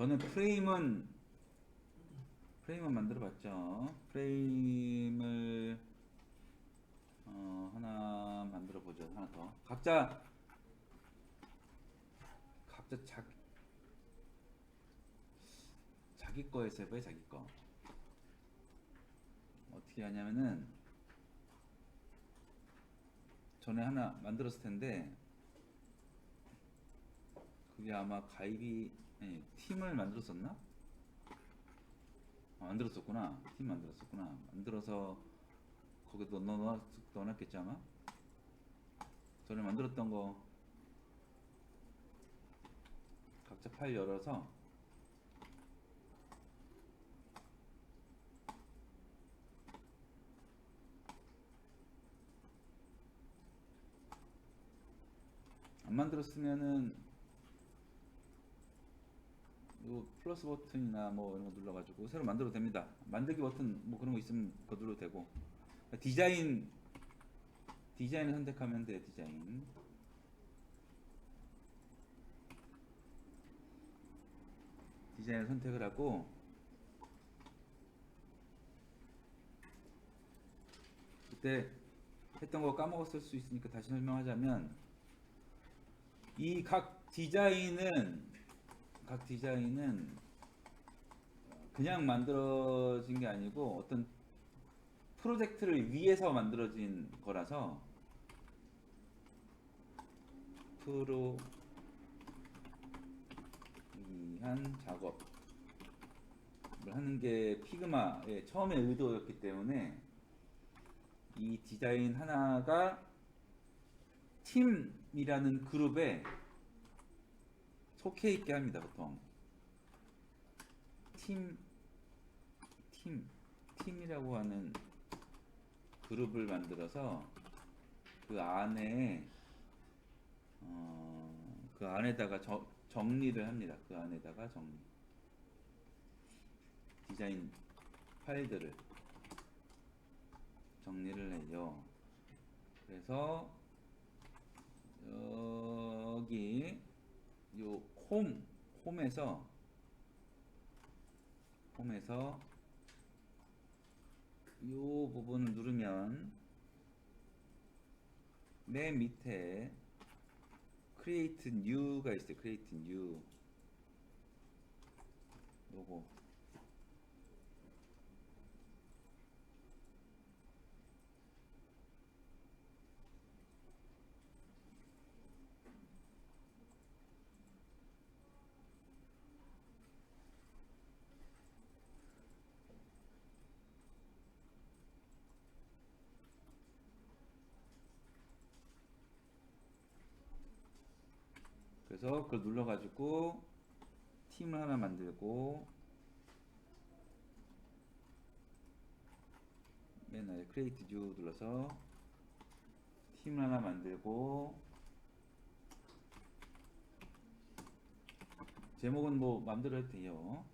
저는 프레임은 만들어 봤죠. 프레임을 하나 만들어 보죠. 하나 더. 각자 자기 거에서 해봐요. 자기 거. 어떻게 하냐면은 전에 하나 만들었을 텐데 그게 아마 팀을 만들었었나? 만들었었구나. 팀 만들었었구나. 만들어서 거기도 넣어놨겠지 아마. 전에 만들었던 거 각자 파일 열어서 안 만들었으면은 요 플러스 버튼이나 뭐 이런 거 눌러가지고 새로 만들어도 됩니다. 만들기 버튼 뭐 그런 거 있으면 그거 눌러도 되고 디자인을 선택하면 돼. 디자인을 선택을 하고 그때 했던 거 까먹었을 수 있으니까 다시 설명하자면 이 각 디자인은 그냥 만들어진 게 아니고 어떤 프로젝트를 위해서 만들어진 거라서 프로 위한 작업을 하는 게 피그마의 처음의 의도였기 때문에 이 디자인 하나가 팀이라는 그룹에 속해 있게 합니다. 보통 팀이라고 하는 그룹을 만들어서 그 안에 그 안에다가 정리를 합니다. 그 안에다가 디자인 파일들을 정리를 해요. 그래서 여기 요 홈에서 요 부분을 누르면 맨 밑에 Create New가 있어요. Create New 요거 그래서 그걸 눌러가지고 팀을 하나 만들고 맨 아래 Create New 눌러서 팀을 하나 만들고 제목은 뭐 마음대로 해도 돼요.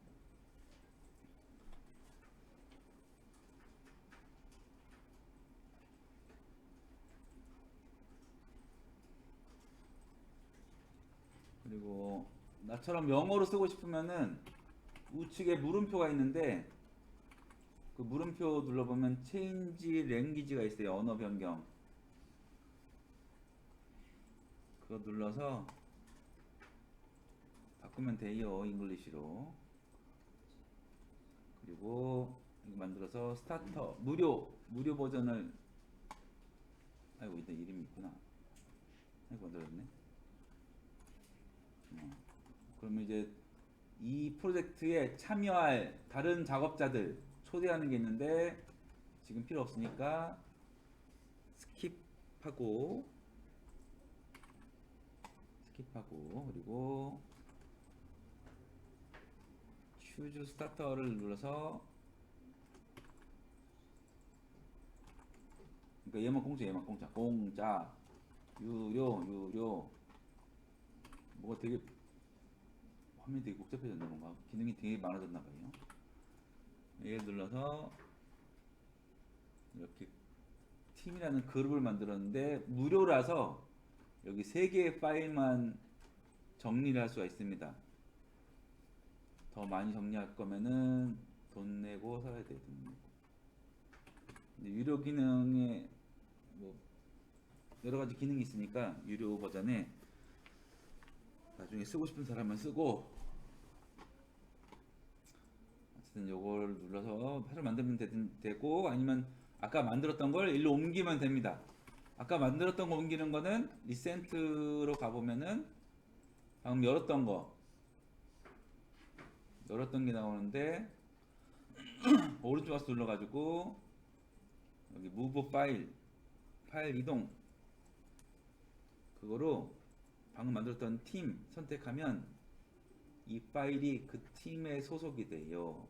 그리고 나처럼 영어로 쓰고 싶으면은 우측에 물음표가 있는데 그 물음표 눌러보면 Change Language가 있어요. 언어 변경. 그거 눌러서 바꾸면 돼요. 잉글리시로. 그리고 이거 만들어서 스타터 무료 버전을 아이고 일단 이름이 있구나. 아이고 만들었네. 그러면 이제 이 프로젝트에 참여할 다른 작업자들 초대하는 게 있는데 지금 필요 없으니까 스킵하고 그리고 choose starter를 눌러서 그러니까 공짜 유료 뭐가 되게 화면이 되게 복잡해졌나 뭔가 기능이 되게 많아졌나 봐요. 얘를 눌러서 이렇게 팀이라는 그룹을 만들었는데 무료라서 여기 3개의 파일만 정리를 할 수가 있습니다. 더 많이 정리할 거면은 돈 내고 사야 돼. 돈 내고. 근데 유료 기능에 뭐 여러 가지 기능이 있으니까 유료 버전에 나중에 쓰고 싶은 사람은 쓰고, 어쨌든 요걸 눌러서 패를 만들면 되고, 아니면 아까 만들었던 걸 일로 옮기면 됩니다. 아까 만들었던 거 옮기는 거는 리센트로 가보면은 방금 열었던 게 나오는데, 오른쪽 마우스 눌러가지고 여기 move 파일 이동, 그거로 방금 만들었던 팀 선택하면 이 파일이 그 팀에 소속이 돼요.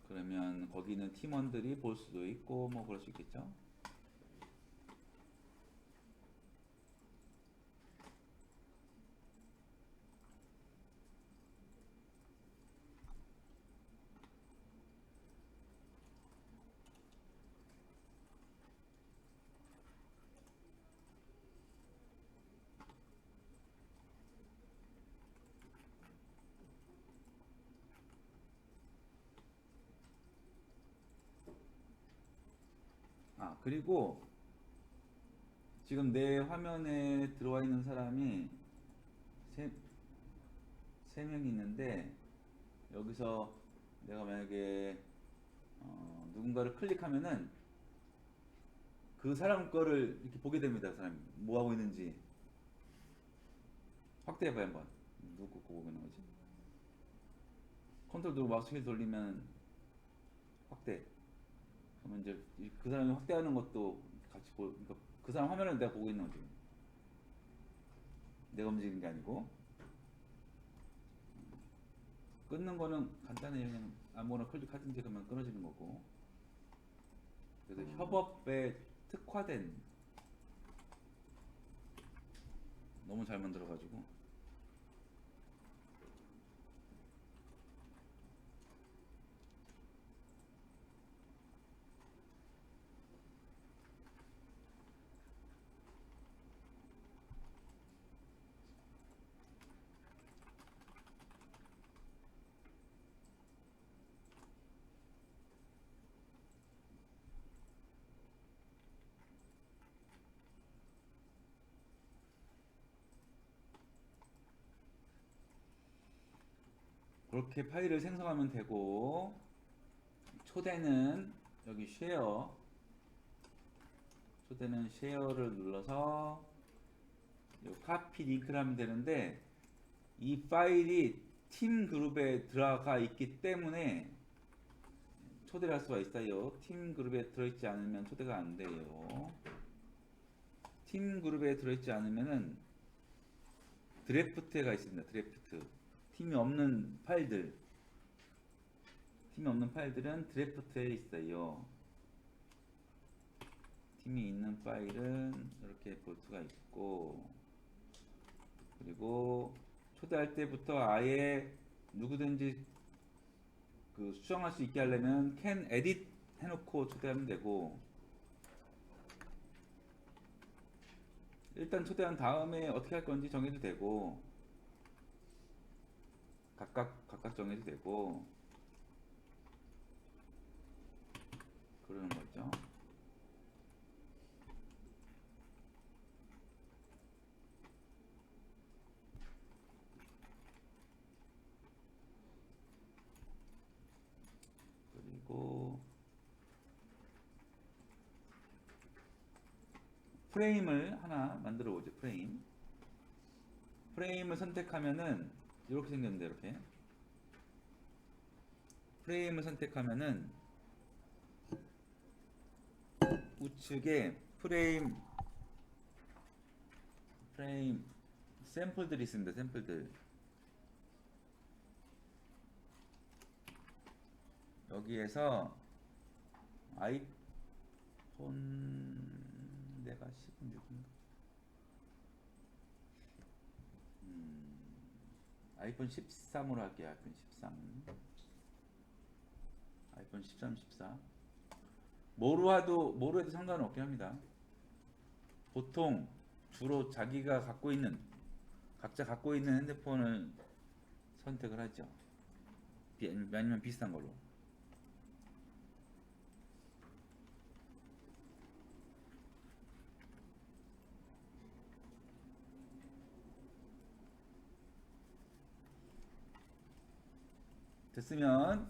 그러면 거기 있는 팀원들이 볼 수도 있고 뭐 그럴 수 있겠죠. 그리고 지금 내 화면에 들어와 있는 사람이 세 명이 있는데, 여기서 내가 만약에 누군가를 클릭하면은 그 사람 거를 이렇게 보게 됩니다. 그 사람이 뭐 하고 있는지. 확대해봐요 한번. 누구 거 보고 있는 거지? 컨트롤 누르고 마우스 휠 돌리면 확대. 그러면 이제 그 사람이 확대하는 것도 같이 그러니까 그 사람 화면을 내가 보고 있는 거지. 내가 움직이는 게 아니고. 끊는 거는 간단해요. 그냥 아무거나 클릭하든지 그러면 끊어지는 거고. 그래서 협업에 특화된, 너무 잘 만들어가지고. 그렇게 파일을 생성하면 되고, 초대는 여기 초대는 쉐어를 눌러서 요 카피 링크를 하면 되는데, 이 파일이 팀 그룹에 들어가 있기 때문에 초대를 할 수가 있어요. 팀 그룹에 들어있지 않으면 초대가 안 돼요. 팀 그룹에 들어있지 않으면은 드래프트가 있습니다. 드래프트. 팀이 없는 파일들은 드래프트에 있어요. 팀이 있는 파일은 이렇게 볼 수가 있고, 그리고 초대할 때부터 아예 누구든지 그 수정할 수 있게 하려면 can edit 해놓고 초대하면 되고, 일단 초대한 다음에 어떻게 할 건지 정해도 되고, 각각 정해도 되고 그러는 거죠. 그리고 프레임을 하나 만들어 보죠. 프레임을 선택하면은 이렇게 생겼는데, 이렇게 프레임을 선택하면은 우측에 프레임 샘플들이 있습니다. 샘플들. 여기에서 아이폰, 내가 16인가? 아이폰 13으로 할게요. 아이폰 13. 아이폰 13, 14. 뭐로 해도 상관은 없긴 합니다. 보통 주로 각자 갖고 있는 핸드폰을 선택을 하죠. 아니면 비슷한 걸로. 됐으면은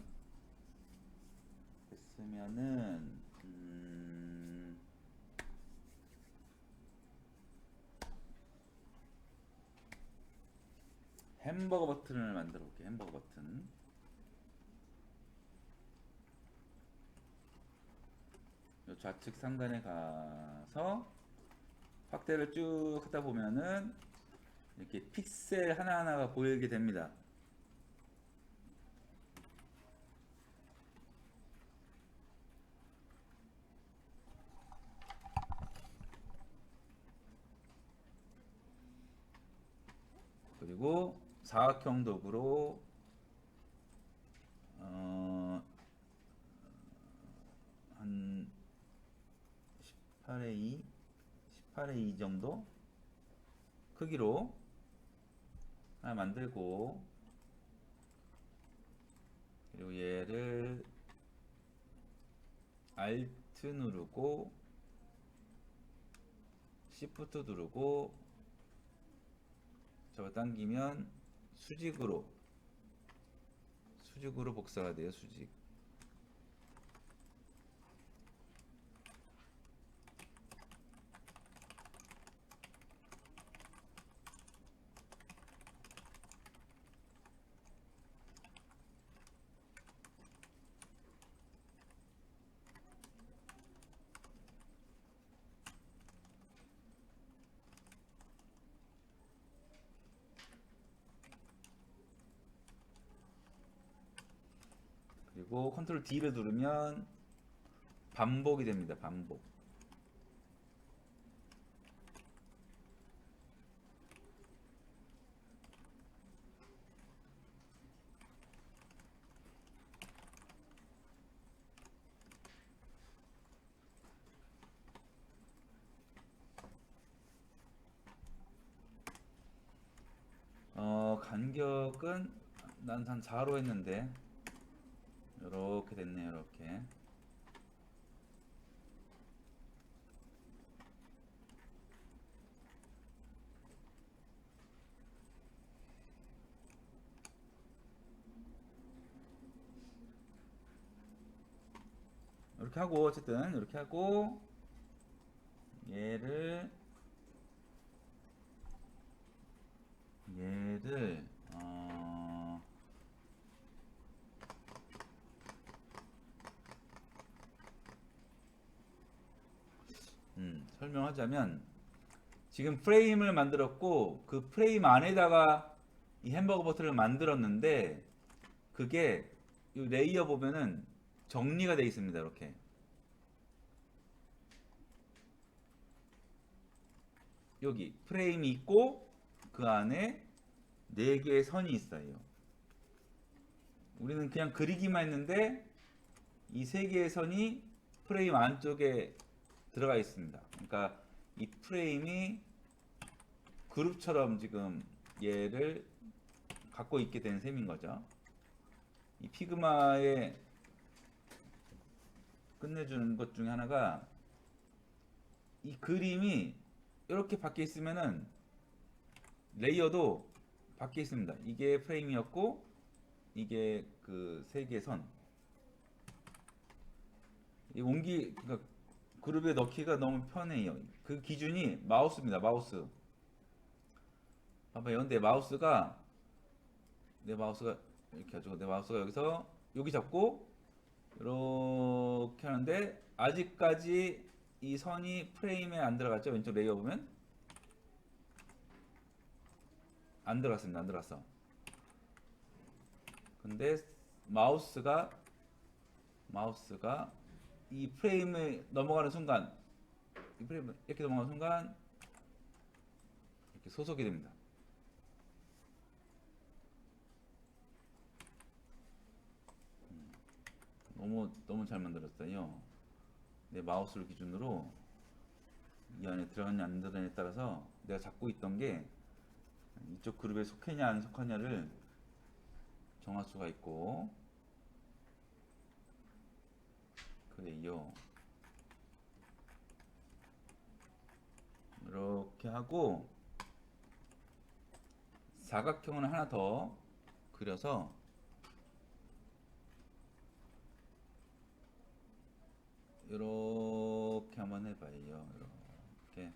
햄버거 버튼을 만들어 볼게. 햄버거 버튼. 요 좌측 상단에 가서 확대를 쭉 하다 보면은 이렇게 픽셀 하나하나가 보이게 됩니다. 그리고 사각형 도구로 한 18의 2 정도 크기로 하나 만들고, 그리고 얘를 Alt 누르고 Shift 누르고 잡아당기면 수직으로 복사가 돼요. 수직. 그리고 컨트롤 D를 누르면 반복이 됩니다. 반복. 간격은 난 한 4로 했는데 이렇게 됐네요. 이렇게. 이렇게 하고, 어쨌든 이렇게 하고 얘를 설명하자면, 지금 프레임을 만들었고 그 프레임 안에다가 이 햄버거 버튼을 만들었는데, 그게 이 레이어 보면은 정리가 되어 있습니다. 이렇게 여기 프레임이 있고 그 안에 4개의 선이 있어요. 우리는 그냥 그리기만 했는데 이 3개의 선이 프레임 안쪽에 들어가 있습니다. 그러니까 이 프레임이 그룹처럼 지금 얘를 갖고 있게 된 셈인 거죠. 이 피그마의 끝내주는 것 중에 하나가, 이 그림이 이렇게 밖에 있으면은 레이어도 밖에 있습니다. 이게 프레임이었고 이게 그 3개의 선. 이 그러니까 그룹에 넣기가 너무 편해요. 그 기준이 마우스입니다. 마우스. 봐봐요. 내 마우스가 이렇게 하죠. 내 마우스가 여기서 여기 잡고 이렇게 하는데 아직까지 이 선이 프레임에 안 들어갔죠. 왼쪽 레이어 보면 안 들어갔습니다. 안 들어갔어. 근데 마우스가 이 프레임에 넘어가는 순간, 이 프레임 이렇게 넘어가는 순간 이렇게 소속이 됩니다. 너무 잘 만들었어요. 내 마우스를 기준으로 이 안에 들어갔냐 안 들어갔냐에 따라서 내가 잡고 있던 게 이쪽 그룹에 속했냐 안 속하냐를 정할 수가 있고. 그래요. 이렇게 하고 사각형을 하나 더 그려서 이렇게 한번 해봐요. 이렇게.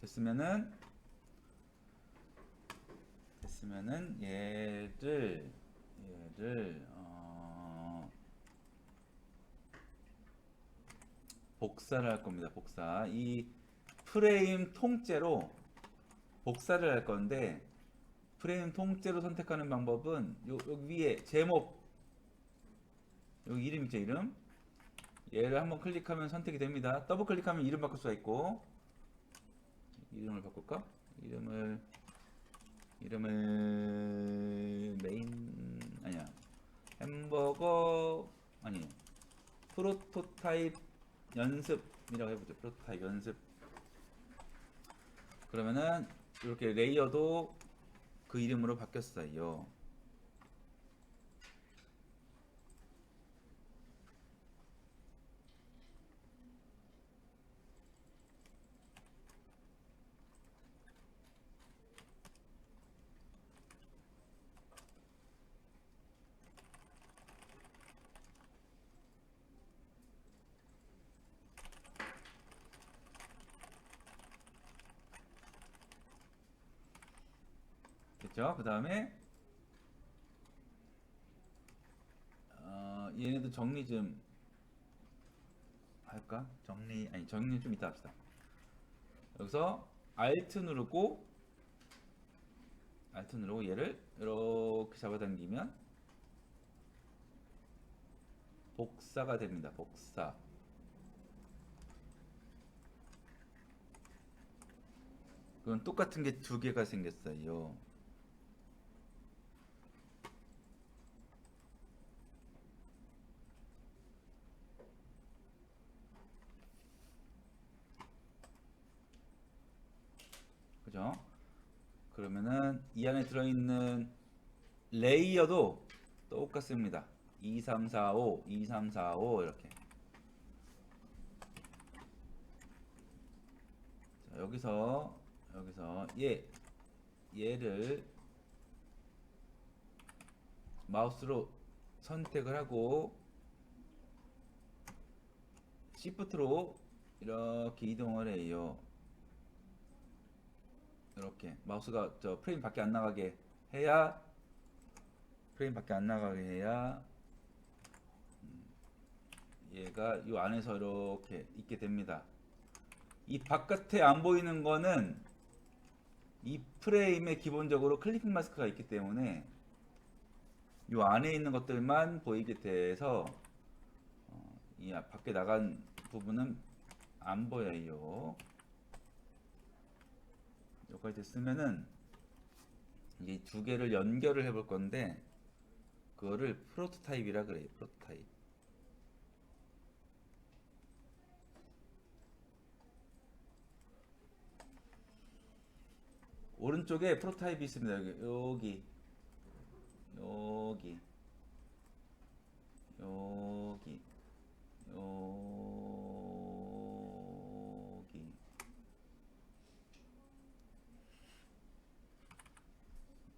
됐으면은 얘를 복사를 할 겁니다. 복사. 이 프레임 통째로 복사를 할 건데, 프레임 통째로 선택하는 방법은 여기 위에 제목, 여기 이름 있죠, 이름. 얘를 한번 클릭하면 선택이 됩니다. 더블 클릭하면 이름 바꿀 수가 있고, 이름을 바꿀까? 이름을 메인 아니야, 햄버거 아니, 프로토타입 연습이라고 해보죠. 프로토타입 연습. 그러면은 이렇게 레이어도 그 이름으로 바뀌었어요. 됐죠? 그 다음에 얘네도 정리 좀 할까? 정리 좀 이따 합시다. 여기서 Alt 누르고 얘를 이렇게 잡아당기면 복사가 됩니다. 복사. 그건 똑같은 게 두 개가 생겼어요. 그죠? 그러면은 이 안에 들어있는 레이어도 똑같습니다. 2, 3, 4, 5, 2, 3, 4, 5 이렇게. 자, 여기서 얘를 마우스로 선택을 하고 Shift로 이렇게 이동을 해요. 이렇게 마우스가 저 프레임 밖에 안 나가게 해야 얘가 이 안에서 이렇게 있게 됩니다. 이 바깥에 안 보이는 거는 이 프레임에 기본적으로 클리핑 마스크가 있기 때문에 이 안에 있는 것들만 보이게 돼서 이 밖에 나간 부분은 안 보여요. 여기까지 됐으면은 이제 두 개를 연결을 해볼 건데, 그거를 프로토타입이라 그래요. 프로토타입. 오른쪽에 프로토타입이 있습니다. 여기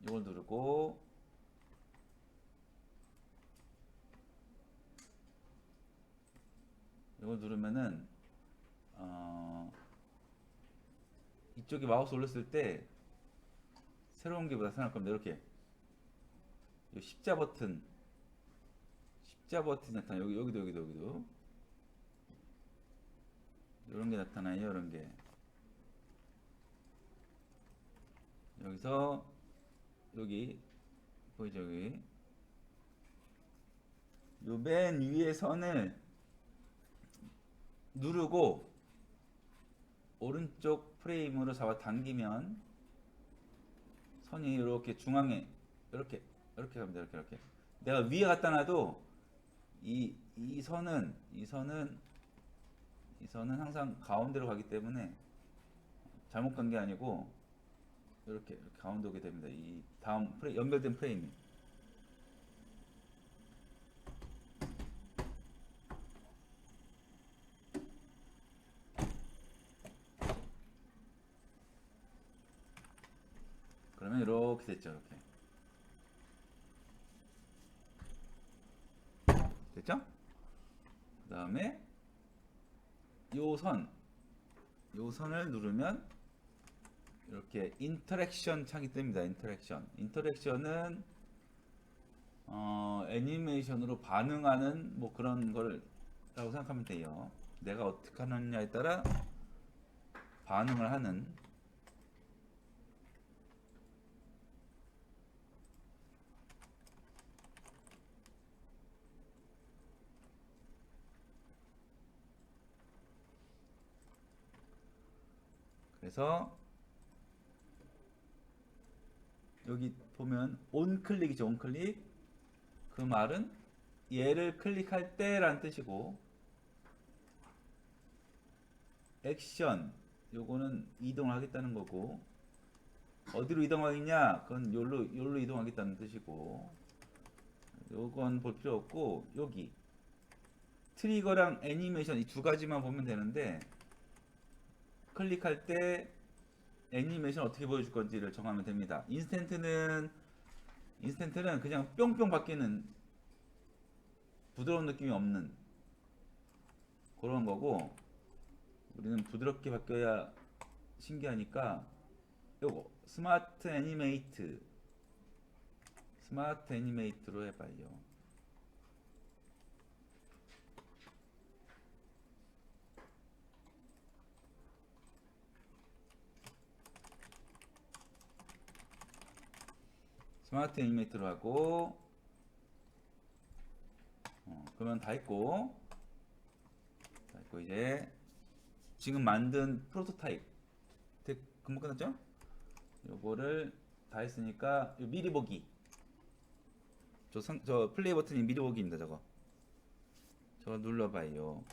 이걸 누르고 이걸 누르면은 이쪽에 마우스 올렸을 때 새로운 게 나타날 겁니다. 이렇게 십자 버튼이 나타나요. 여기도 이런 게 나타나요. 이런 게 여기서 여기 보이죠? 여기 요 맨 위에 선을 누르고 오른쪽 프레임으로 잡아 당기면 선이 이렇게 중앙에 이렇게 갑니다. 이렇게 내가 위에 갖다 놔도 이 선은 항상 가운데로 가기 때문에 잘못 간 게 아니고 이렇게 가운데 오게 됩니다. 이 다음 연결된 프레임이. 그러면 이렇게 됐죠. 이렇게 됐죠? 그 다음에 요 선을 누르면 이렇게 인터랙션 창이 뜹니다. 인터랙션은 애니메이션으로 반응하는 뭐 그런 거라고 생각하면 돼요. 내가 어떻게 하느냐에 따라 반응을 하는. 그래서 여기 보면 온클릭이죠. 온클릭. 그 말은 얘를 클릭할 때라는 뜻이고, 액션 요거는 이동을 하겠다는 거고, 어디로 이동하겠냐? 그건 요로 이동하겠다는 뜻이고, 요건 볼 필요 없고, 여기 트리거랑 애니메이션 이 두 가지만 보면 되는데, 클릭할 때 애니메이션 어떻게 보여줄 건지를 정하면 됩니다. 인스턴트는 그냥 뿅뿅 바뀌는 부드러운 느낌이 없는 그런 거고, 우리는 부드럽게 바뀌어야 신기하니까 요거 스마트 애니메이트로 해봐요. 스마트 애니메이트로 하고, 그러면 다 했고 이제 지금 만든 프로토타입 금방 끝났죠? 요거를 다 했으니까 미리 보기, 저 플레이 버튼이 미리 보기입니다. 저거 눌러봐요.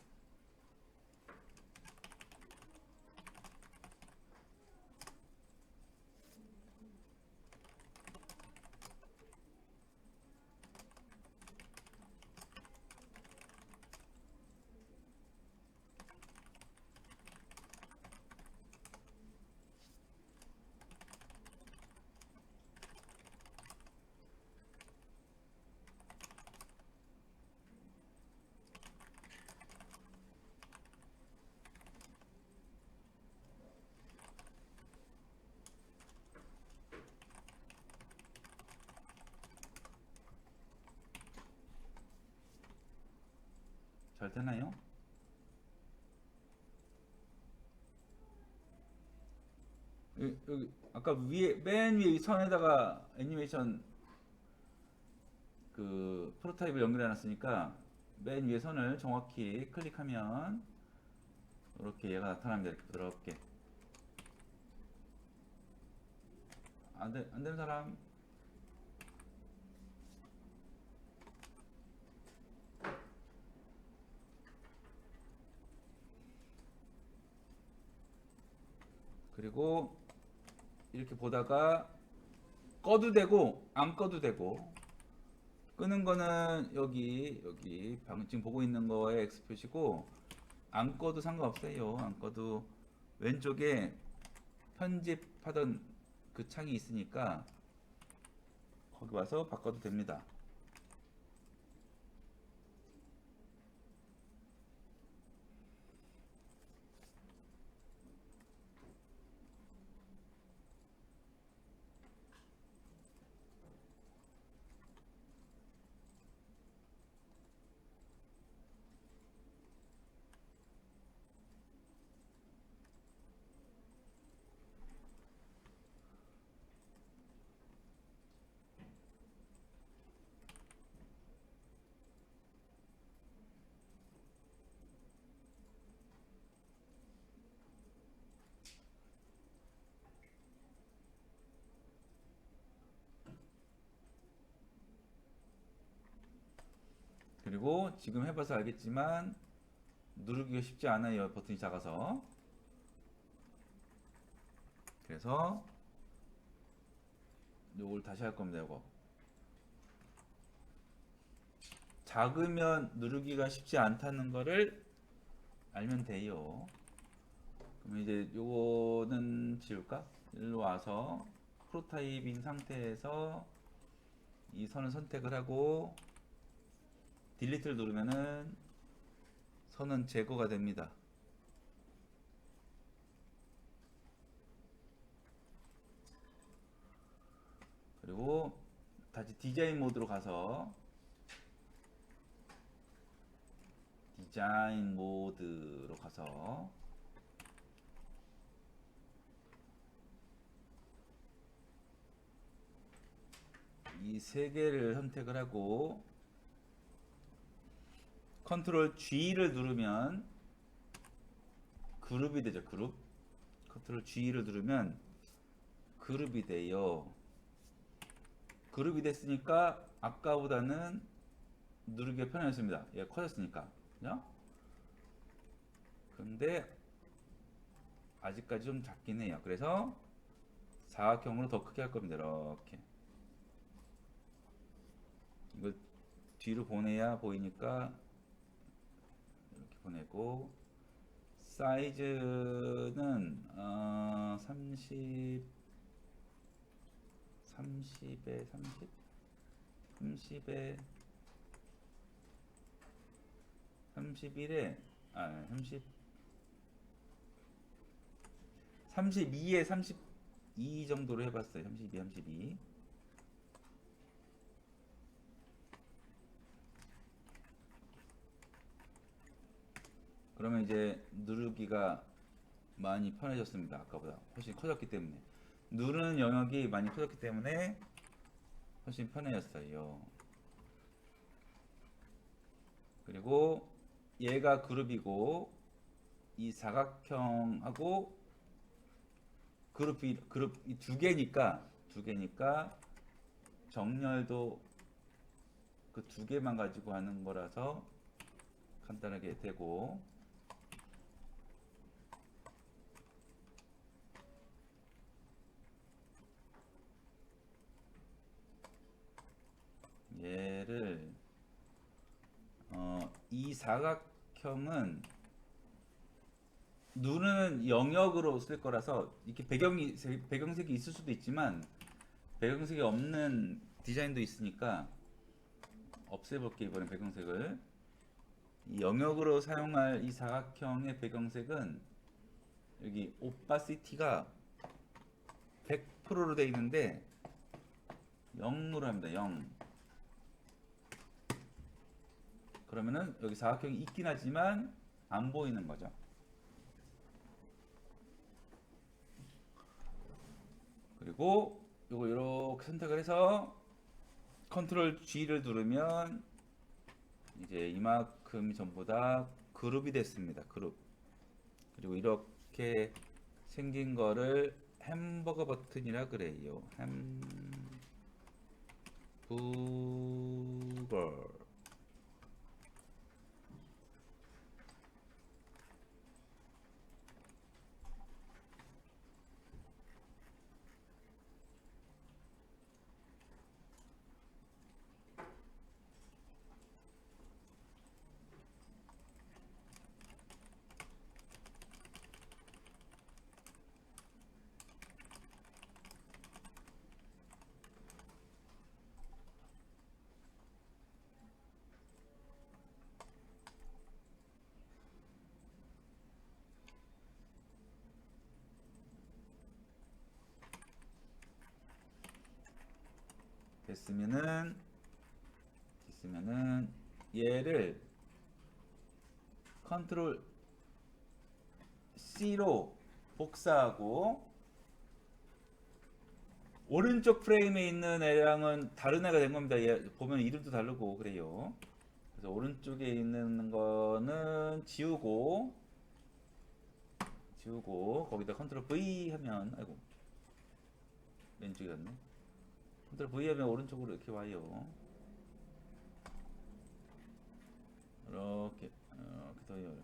잘 되나요? 여기 아까 맨 위에 이 선에다가 애니메이션 그 프로타입을 연결해 놨으니까 맨 위에 선을 정확히 클릭하면 이렇게 얘가 나타납니다. 이렇게 부드럽게. 안 되는 사람? 그리고 이렇게 보다가 꺼도 되고 안 꺼도 되고, 끄는 거는 여기 방금 지금 보고 있는 거에 X 표시고, 안 꺼도 상관없어요. 안 꺼도 왼쪽에 편집하던 그 창이 있으니까 거기 와서 바꿔도 됩니다. 그리고 지금 해봐서 알겠지만 누르기가 쉽지 않아요. 버튼이 작아서. 그래서 요걸 다시 할 겁니다. 요거 작으면 누르기가 쉽지 않다는 거를 알면 돼요. 그럼 이제 요거는 지울까? 일로 와서 프로타입인 상태에서 이 선을 선택을 하고 딜리트를 누르면은 선은 제거가 됩니다. 그리고 다시 디자인 모드로 가서 디자인 모드로 가서 이 세 개를 선택을 하고 컨트롤 G를 누르면 그룹이 되죠. 그룹. 컨트롤 G를 누르면 그룹이 돼요. 그룹이 됐으니까 아까보다는 누르기가 편해졌습니다. 얘가 커졌으니까. 그죠? 근데 아직까지 좀 작긴 해요. 그래서 사각형으로 더 크게 할 겁니다. 이렇게. 이거 뒤로 보내야 보이니까 이렇게 보내고 사이즈는 30에 30? 30에 31에 32에 32 정도로 해봤어요. 32. 그러면 이제 누르기가 많이 편해졌습니다. 아까보다 훨씬 커졌기 때문에 누르는 영역이 많이 커졌기 때문에 훨씬 편해졌어요. 그리고 얘가 그룹이고 이 사각형하고 그룹이 두 개니까 정렬도 그 두 개만 가지고 하는 거라서 간단하게 되고 얘를 이 사각형은 누르는 영역으로 쓸 거라서 이렇게 배경색이 있을 수도 있지만 배경색이 없는 디자인도 있으니까 없애볼게요. 이번엔 배경색을 이 영역으로 사용할 이 사각형의 배경색은 여기 오파시티가 100%로 되어 있는데 0으로 합니다. 0. 그러면은 여기 사각형이 있긴 하지만 안 보이는 거죠. 그리고 요거 이렇게 선택을 해서 컨트롤 G를 누르면 이제 이만큼이 전부 다 그룹이 됐습니다. 그룹. 그리고 이렇게 생긴 거를 햄버거 버튼이라 그래요. 햄버거. 됐으면은 얘를 컨트롤 C로 복사하고 오른쪽 프레임에 있는 애랑은 다른 애가 된 겁니다. 얘 보면 이름도 다르고 그래요. 그래서 오른쪽에 있는 거는 지우고 거기다 컨트롤 V 하면 아이고 왼쪽이 갔네. 컨트롤 V 하면 오른쪽으로 이렇게 와요. 이렇게 이렇게 더요.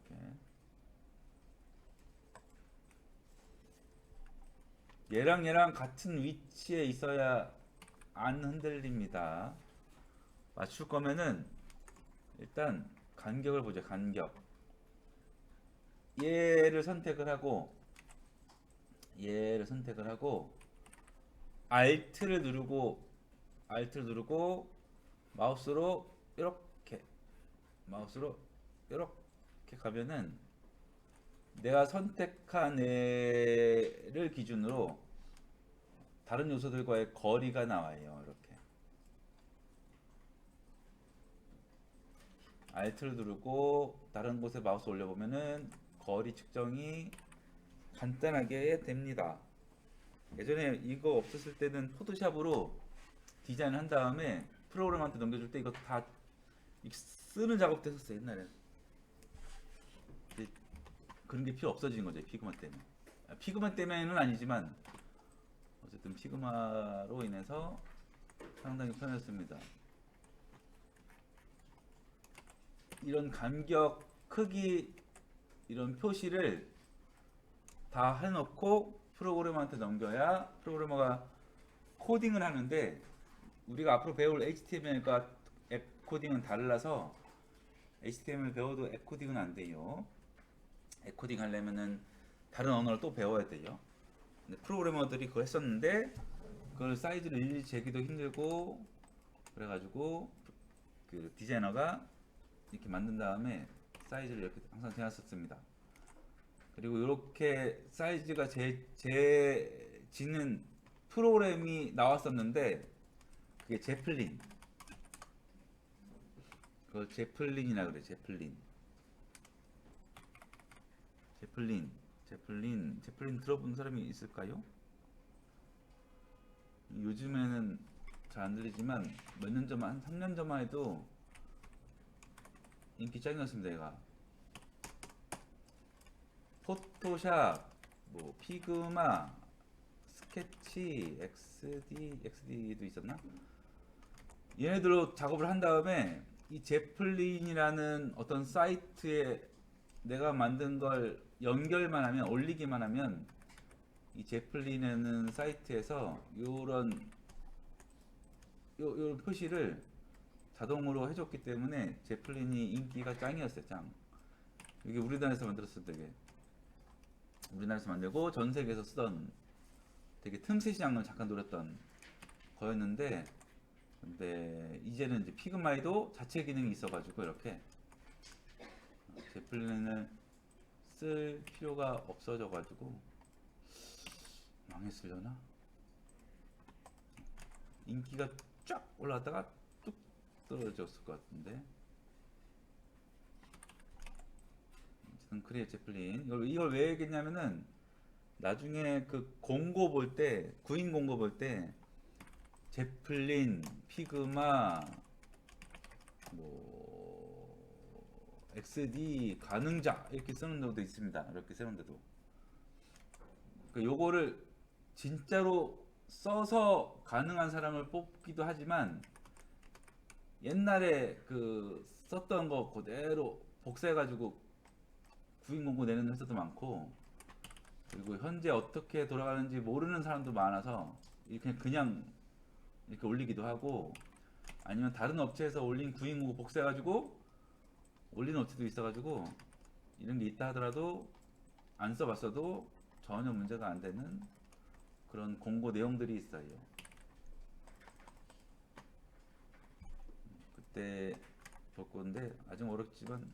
이렇게 얘랑 같은 위치에 있어야 안 흔들립니다. 맞출 거면은 일단 간격을 보죠. 간격. 얘를 선택을 하고 Alt를 누르고 이렇게 마우스로 이렇게 가면은 내가 선택한 애를 기준으로 다른 요소들과의 거리가 나와요. 이렇게 Alt를 누르고 다른 곳에 마우스 올려보면은 거리 측정이 간단하게 됩니다. 예전에 이거 없었을 때는 포토샵으로 디자인을 한 다음에 프로그램한테 넘겨줄 때 이거 다 쓰는 작업도 했었어요. 옛날에. 그런 게 필요 없어진 거죠. 피그마 때문에. 피그마 때문에는 아니지만 어쨌든 피그마로 인해서 상당히 편했습니다. 이런 간격, 크기, 이런 표시를 다 해놓고 프로그래머한테 넘겨야 프로그래머가 코딩을 하는데, 우리가 앞으로 배울 HTML과 앱 코딩은 달라서 HTML 배워도 앱 코딩은 안 돼요. 앱 코딩 하려면은 다른 언어를 또 배워야 돼요. 근데 프로그래머들이 그걸 했었는데 그걸 사이즈를 일일이 재기도 힘들고 그래가지고 그 디자이너가 이렇게 만든 다음에 사이즈를 이렇게 항상 재놨었습니다. 그리고 이렇게 사이즈가 재지는 프로그램이 나왔었는데 그게 제플린. 그걸 제플린이라 그래. 제플린 들어본 사람이 있을까요? 요즘에는 잘 안 들리지만 몇 년 전만, 한 3년 전만 해도 인기 짱이었습니다. 얘가 포토샵, 뭐 피그마, 스케치, XD도 있었나? 얘네들로 작업을 한 다음에 이 제플린이라는 어떤 사이트에 내가 만든 걸 연결만 하면, 올리기만 하면 이 제플린이라는 사이트에서 요런 표시를 자동으로 해줬기 때문에 제플린이 인기가 짱이었어요. 짱. 이게 우리나라에서 만들었을 때, 우리나라에서 만들고 전 세계에서 쓰던 되게 틈새 시장을 잠깐 노렸던 거였는데, 근데 이제는 이제 피그마에도 자체 기능이 있어가지고 이렇게 제플린을 쓸 필요가 없어져가지고 망했으려나? 인기가 쫙 올라갔다가 뚝 떨어졌을 것 같은데. 그래요. 제플린 이걸 왜 얘기했냐면은 나중에 그 공고 볼 때, 구인 공고 볼 때 제플린, 피그마, 뭐 XD 가능자 이렇게 쓰는 데도 있습니다. 이렇게 쓰는데도 요거를 진짜로 써서 가능한 사람을 뽑기도 하지만, 옛날에 그 썼던 거 그대로 복사해가지고 구인 공고 내는 회사도 많고, 그리고 현재 어떻게 돌아가는지 모르는 사람도 많아서 그냥 이렇게 올리기도 하고, 아니면 다른 업체에서 올린 구인 공고 복사해가지고 올리는 업체도 있어가지고, 이런 게 있다 하더라도 안 써봤어도 전혀 문제가 안 되는 그런 공고 내용들이 있어요. 그때 볼 건데 아직 어렵지만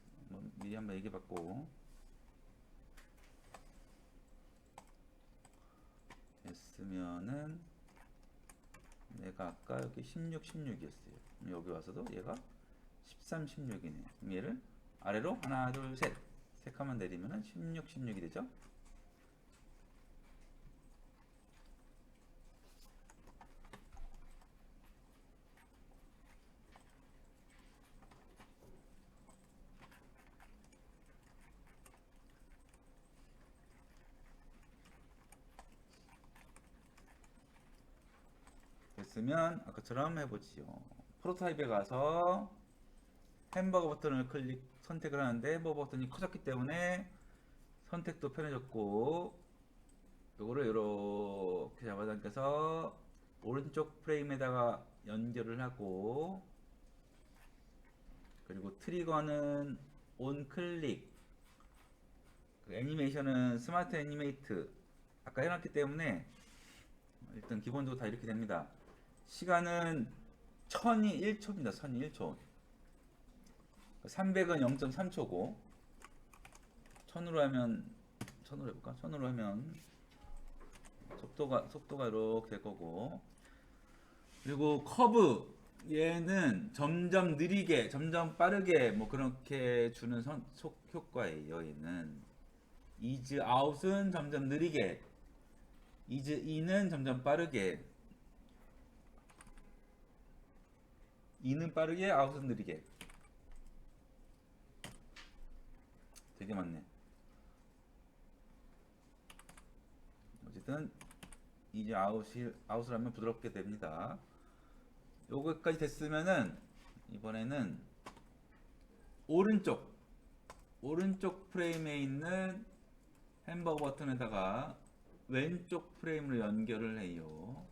미리 한번 얘기해봤고, 됐으면은 내가 아까 여기 16, 16이었어요. 여기 와서도 얘가 13, 16이네. 그럼 얘를 아래로 하나, 둘, 셋, 세 칸만 내리면은 16, 16이 되죠. 됐으면 아까처럼 해보지요. 프로토타입에 가서 햄버거 버튼을 선택을 하는데 햄버거 버튼이 커졌기 때문에 선택도 편해졌고, 요거를 이렇게 잡아당겨서 오른쪽 프레임에다가 연결을 하고, 그리고 트리거는 온 클릭, 애니메이션은 스마트 애니메이트 아까 해놨기 때문에 일단 기본적으로 다 이렇게 됩니다. 시간은 1000이 1초입니다. 1000이 1초. 300은 0.3초고 1000으로 하면 1000으로 해볼까? 1000으로 하면 속도가 이렇게 될 거고, 그리고 커브 얘는 점점 느리게 점점 빠르게 뭐 그렇게 주는 효과예요. 얘는 이즈 아웃은 점점 느리게, 이즈 인은 점점 빠르게, 인은 빠르게, 아웃은 느리게. 되게 많네. 어쨌든 이제 아웃을 하면 부드럽게 됩니다. 요거까지 됐으면은 이번에는 오른쪽 프레임에 있는 햄버거 버튼에다가 왼쪽 프레임으로 연결을 해요.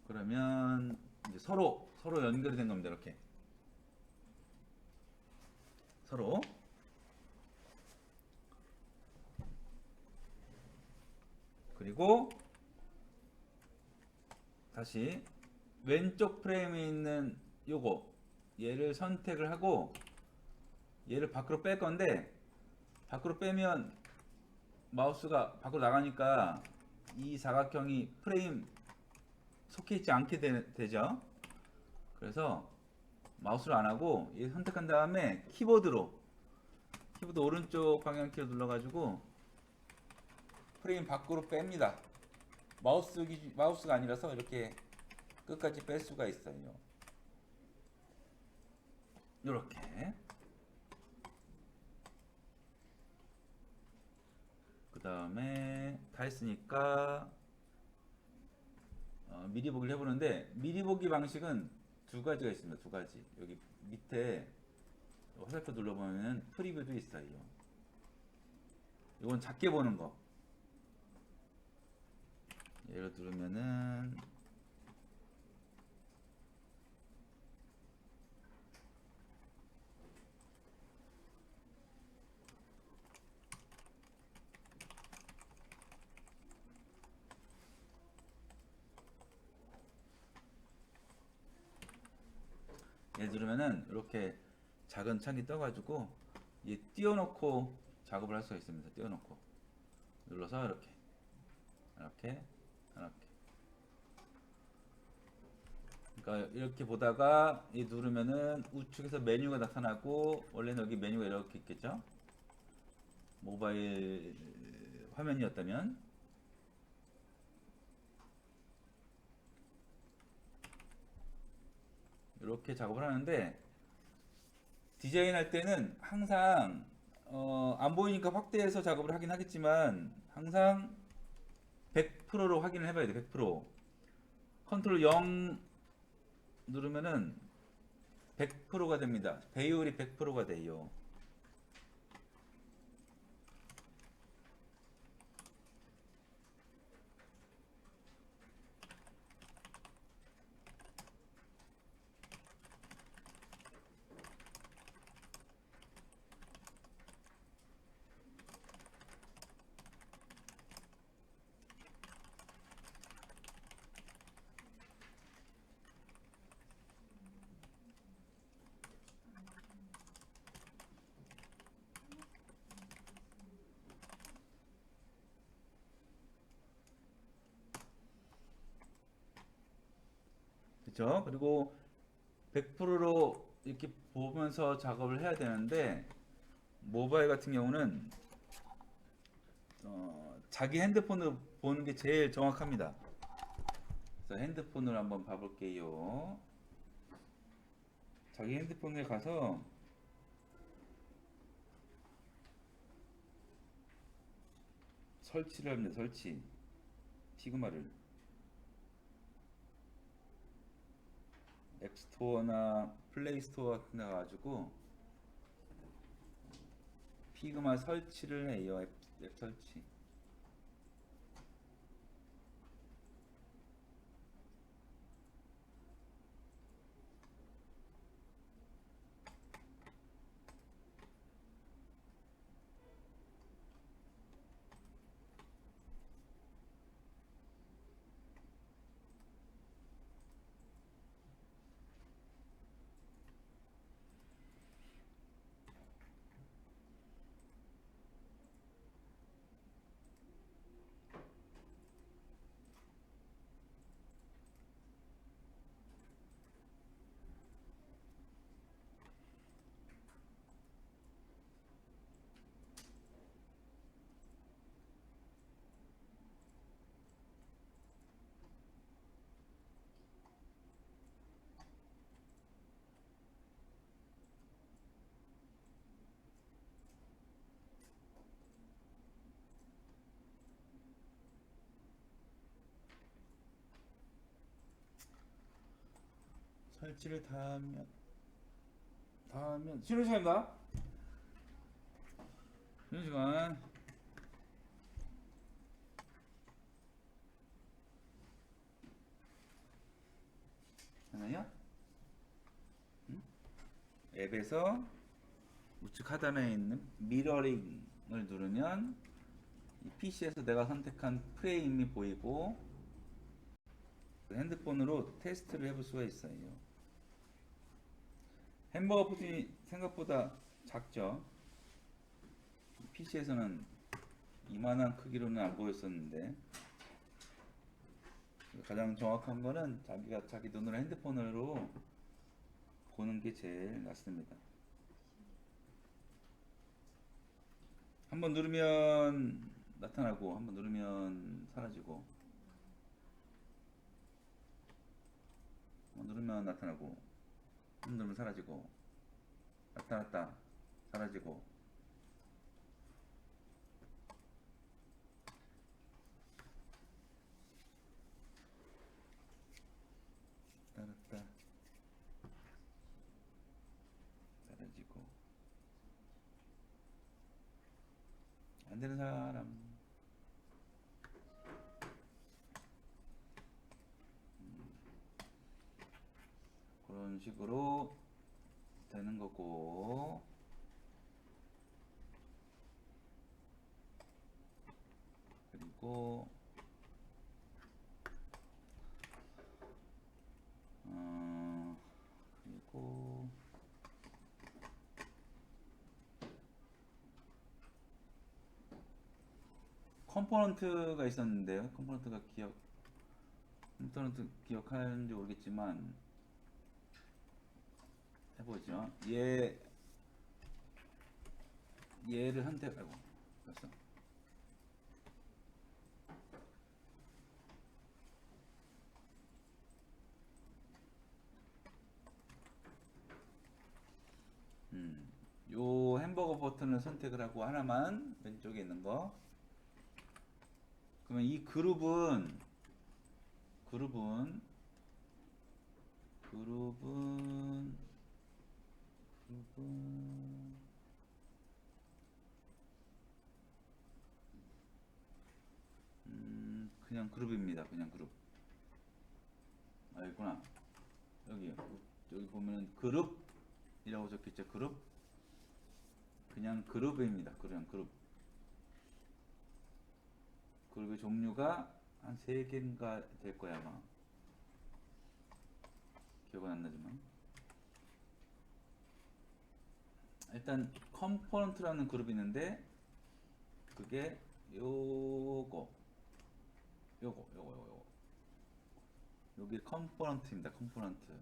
그러면 이제 서로 연결이 된 겁니다. 이렇게 서로. 그리고 다시 왼쪽 프레임에 있는 요거 얘를 선택을 하고 얘를 밖으로 뺄 건데, 밖으로 빼면 마우스가 밖으로 나가니까 이 사각형이 프레임 속해 있지 않게 되죠. 그래서 마우스를 안 하고 얘 선택한 다음에 키보드 오른쪽 방향키를 눌러가지고 프레임 밖으로 뺍니다. 마우스가 아니라서 이렇게 끝까지 뺄 수가 있어요. 이렇게. 그 다음에 다 했으니까 미리 보기를 해보는데, 미리 보기 방식은 두 가지가 있습니다. 두 가지. 여기 밑에 화살표 눌러보면 프리뷰도 있어요. 이건 작게 보는 거. 얘를 누르면은 이렇게 작은 창이 떠가지고 얘 띄워놓고 작업을 할 수가 있습니다. 띄워놓고 눌러서 이렇게 그러니까 이렇게 보다가 이 누르면은 우측에서 메뉴가 나타나고, 원래는 여기 메뉴가 이렇게 있겠죠. 모바일 화면이었다면 이렇게 작업을 하는데, 디자인할 때는 항상 안 보이니까 확대해서 작업을 하긴 하겠지만 항상 100%로 확인을 해봐야 돼. 100%. 컨트롤 0 누르면은 100%가 됩니다. 배율이 100%가 돼요. 그렇죠? 그리고 100%로 이렇게 보면서 작업을 해야 되는데, 모바일 같은 경우는 자기 핸드폰으로 보는 게 제일 정확합니다. 그래서 핸드폰을 한번 봐볼게요. 자기 핸드폰에 가서 설치를 합니다. 피그마를 앱스토어나 플레이스토어 같은 데 가가지고 피그마 설치를 해요. 앱 설치. 설치를 다 하면 쉬는 시간입니다. 쉬는 시간. 하나요? 앱에서 우측 하단에 있는 미러링을 누르면 이 PC에서 내가 선택한 프레임이 보이고 핸드폰으로 테스트를 해볼 수가 있어요. 햄버거 포틴이 생각보다 작죠. PC에서는 이만한 크기로는 안 보였었는데 가장 정확한 거는 자기가 자기 눈으로 핸드폰으로 보는 게 제일 낫습니다. 한번 누르면 나타나고 한번 누르면 사라지고 한번 누르면 나타나고 한번 누르면 사라지고 나타났다 사라지고 나타났다 사라지고 안 되는 사람 그런 식으로 되는 거고 그리고 그리고 컴포넌트가 있었는데요. 컴포넌트 기억하는지 모르겠지만 해보죠. 얘를 선택하고 됐어. 요 햄버거 버튼을 선택을 하고 하나만 왼쪽에 있는 거. 그러면 이 그룹은 그냥 그룹입니다. 그냥 그룹. 아, 있구나. 여기 보면 그룹이라고 적혀있죠. 그룹. 그냥 그룹입니다. 그냥 그룹. 그룹의 종류가 한 3개인가 될 거야, 아마. 기억은 안 나지만. 일단 컴포넌트라는 그룹이 있는데 그게 요거 여기 컴포넌트입니다. 컴포넌트.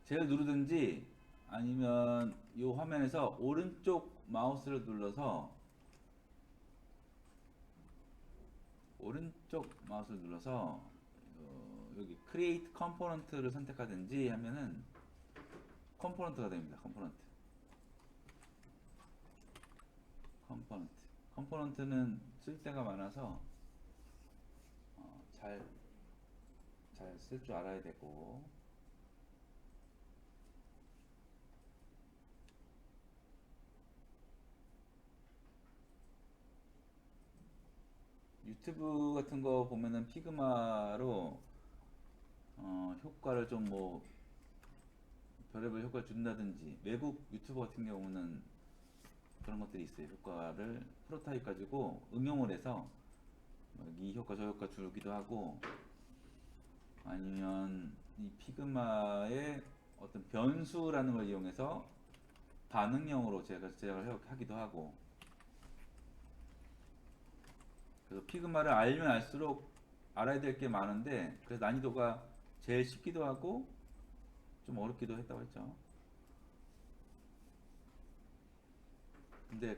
쟤를 누르든지 아니면 요 화면에서 오른쪽 마우스를 눌러서 여기 Create Component를 선택하든지 하면은 컴포넌트가 됩니다. 컴포넌트는 쓸 데가 많아서 잘 쓸 줄 알아야 되고 유튜브 같은 거 보면은 피그마로 효과를 좀 뭐 별의별 효과를 준다든지, 외국 유튜버 같은 경우는 그런 것들이 있어요. 효과를 프로타입 가지고 응용을 해서 이 효과 저 효과 주기도 하고, 아니면 이 피그마의 어떤 변수라는 걸 이용해서 반응형으로 제작을 하기도 하고. 그래서 피그마를 알면 알수록 알아야 될 게 많은데, 그래서 난이도가 제일 쉽기도 하고 좀 어렵기도 했다고 했죠. 근데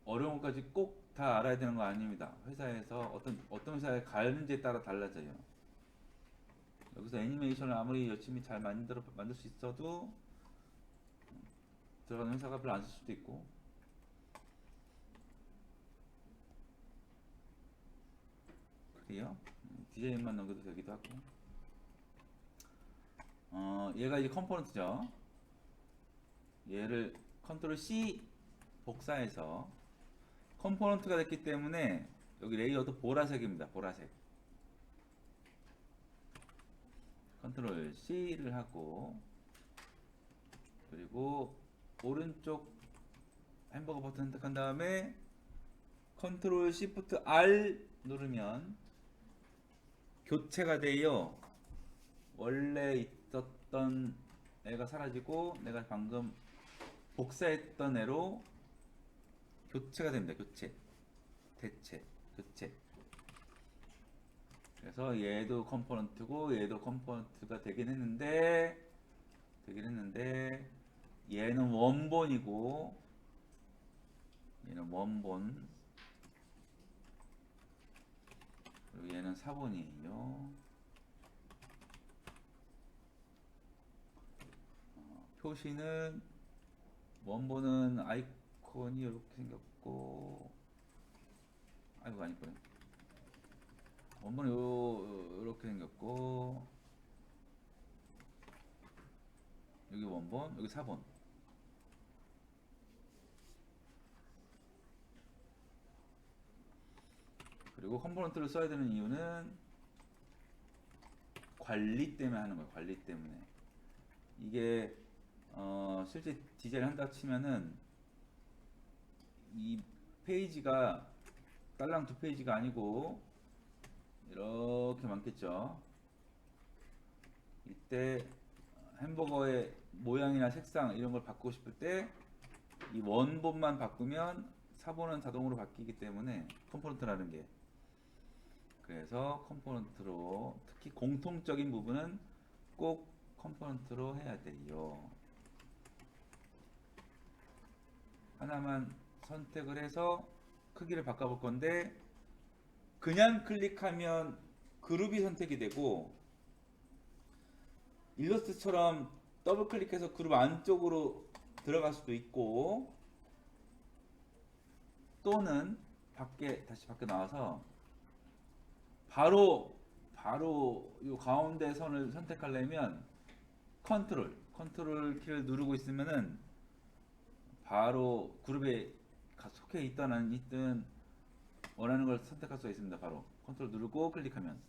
어려운 것까지 꼭 다 알아야 되는 거 아닙니다. 회사에서 어떤 회사에 가는지에 따라 달라져요. 여기서 애니메이션을 아무리 열심히 잘 만들 수 있어도 들어가는 회사가 별로 안 쓸 수도 있고. 그래요. 디자인만 넘겨도 되기도 하고. 얘가 이제 컴포넌트죠. 얘를 컨트롤 C 복사해서 컴포넌트가 됐기 때문에 여기 레이어도 보라색입니다. 보라색. 컨트롤 C를 하고, 그리고 오른쪽 햄버거 버튼 선택한 다음에 컨트롤 시프트 R 누르면 교체가 돼요. 원래 있었던 애가 사라지고 내가 방금 복사했던 애로 교체가 됩니다. 교체, 대체, 교체. 그래서 얘도 컴포넌트고 얘도 컴포넌트가 되긴 했는데 얘는 원본이고 얘는 원본, 그리고 얘는 사본이에요. 표시는 원본은 아이콘이 이렇게 생겼고, 아이고 아니고요. 원본은 이렇게 생겼고, 여기 원본, 여기 사본. 그리고 컴포넌트를 써야 되는 이유는 관리 때문에 하는 거예요. 관리 때문에. 이게 실제 디자인을 한다 치면은 이 페이지가 딸랑 두 페이지가 아니고 이렇게 많겠죠. 이때 햄버거의 모양이나 색상 이런 걸 바꾸고 싶을 때 이 원본만 바꾸면 사본은 자동으로 바뀌기 때문에, 컴포넌트라는 게. 그래서 컴포넌트로, 특히 공통적인 부분은 꼭 컴포넌트로 해야 돼요. 하나만 선택을 해서 크기를 바꿔볼 건데, 그냥 클릭하면 그룹이 선택이 되고, 일러스트처럼 더블 클릭해서 그룹 안쪽으로 들어갈 수도 있고, 또는 다시 밖에 나와서 바로 이 가운데 선을 선택하려면 컨트롤 키를 누르고 있으면은 바로 그룹에 속해 있든 안 있든 원하는 걸 선택할 수가 있습니다. 바로 컨트롤 누르고 클릭하면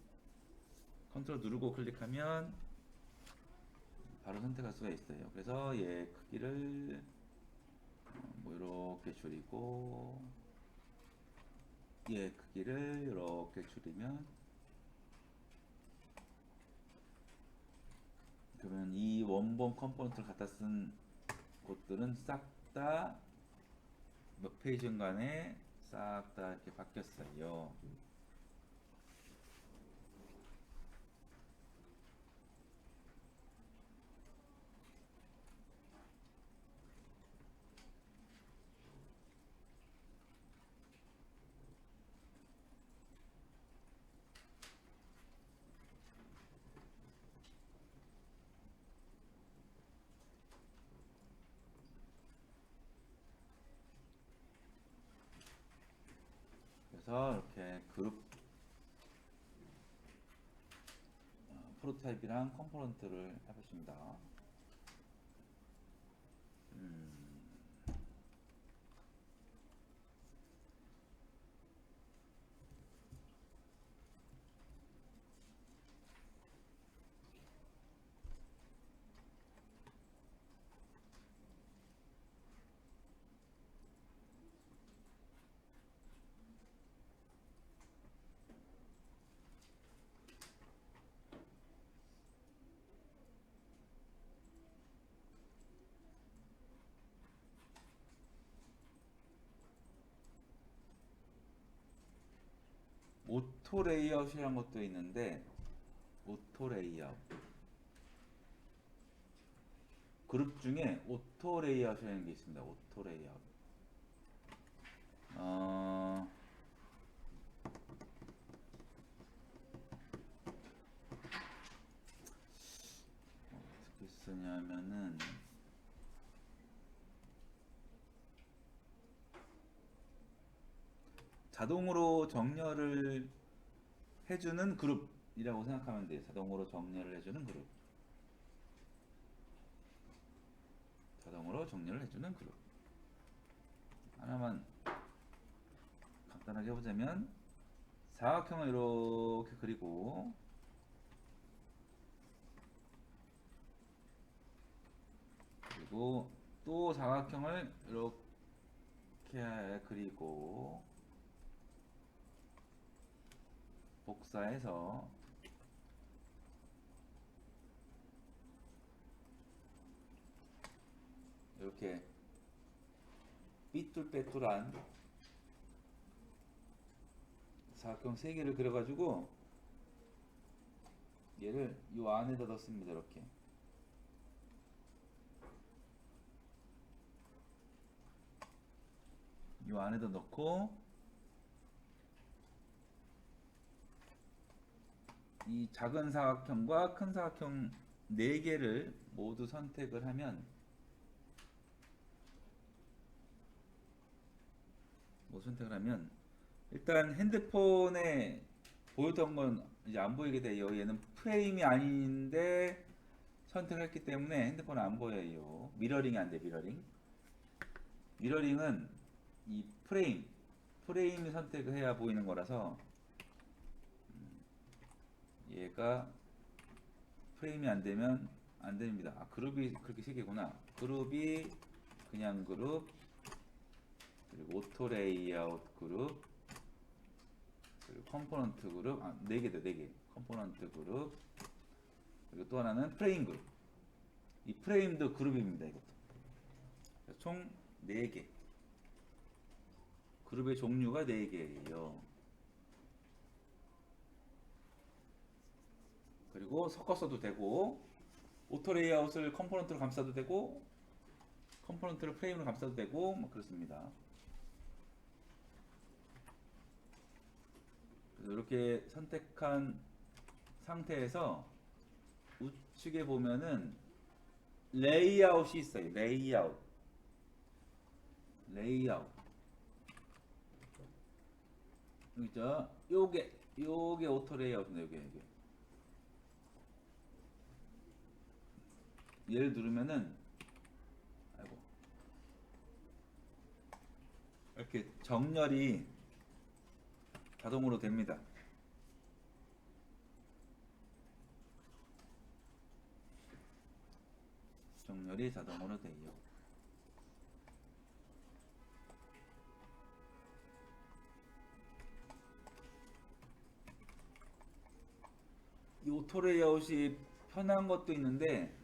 바로 선택할 수가 있어요. 그래서 얘 크기를 뭐 이렇게 줄이고, 얘 크기를 이렇게 줄이면, 그러면 이 원본 컴포넌트를 갖다 쓴 곳들은 싹 다 몇 페이지간에 싹 다 이렇게 바뀌었어요. 그래서 이렇게 그룹 프로타입이랑 컴포넌트를 해보십니다. 오토 레이아웃이라는 것도 있는데, 오토 레이아웃 그룹 중에 오토 레이아웃이라는 게 있습니다. 오토 레이아웃. 어떻게 쓰냐면은 자동으로 정렬을 해주는 그룹이라고 생각하면 돼요. 자동으로 정렬을 해주는 그룹. 자동으로 정렬을 해주는 그룹. 하나만 간단하게 해보자면 사각형을 이렇게 그리고 그리고 또 사각형을 이렇게 그리고 복사해서 이렇게 삐뚤빼뚤한 사각형 3개를 그려가지고 얘를 이 안에다 넣습니다. 이렇게 이 안에다 넣고 이 작은 사각형과 큰 사각형 4개를 모두 선택을 하면 일단 핸드폰에 보였던 건 이제 안 보이게 돼요. 얘는 프레임이 아닌데 선택했기 때문에 핸드폰은 안 보여요. 미러링이 안 돼. 미러링은 이 프레임이 선택을 해야 보이는 거라서 얘가 프레임이 안 되면 안 됩니다. 아, 그룹이 그렇게 3개구나. 그룹이 그냥 그룹, 그리고 오토 레이아웃 그룹, 그리고 컴포넌트 그룹, 4개다, 4개. 컴포넌트 그룹, 그리고 또 하나는 프레임 그룹. 이 프레임도 그룹입니다, 이것도. 총 4개. 그룹의 종류가 4개예요. 그리고 섞어서도 되고, 오토 레이아웃을 컴포넌트로 감싸도 되고, 컴포넌트를 프레임으로 감싸도 되고, 뭐 그렇습니다. 그래서 이렇게 선택한 상태에서 우측에 보면은 레이아웃이 있어요. 레이아웃. 여기 있죠? 요게 오토 레이아웃인데, 요게. 얘를 누르면은, 아이고. 이렇게 정렬이 자동으로 됩니다. 정렬이 자동으로 돼요. 이 오토 레이아웃이 편한 것도 있는데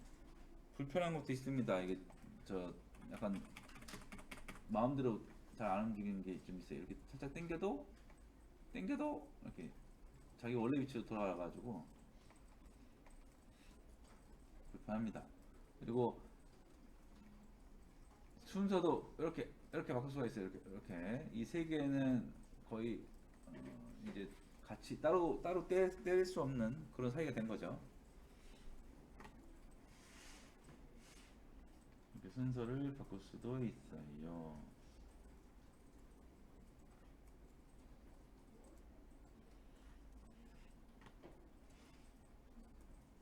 불편한 것도 있습니다. 이게 약간 마음대로 잘 안 움직이는 게 좀 있어요. 이렇게 살짝 당겨도 이렇게 자기 원래 위치로 돌아가가지고 불편합니다. 그리고 순서도 이렇게 바꿀 수가 있어요. 이렇게 이 3개는 거의 이제 같이 따로 뗄 수 없는 그런 사이가 된 거죠. 이렇게 순서를 바꿀 수도 있어요.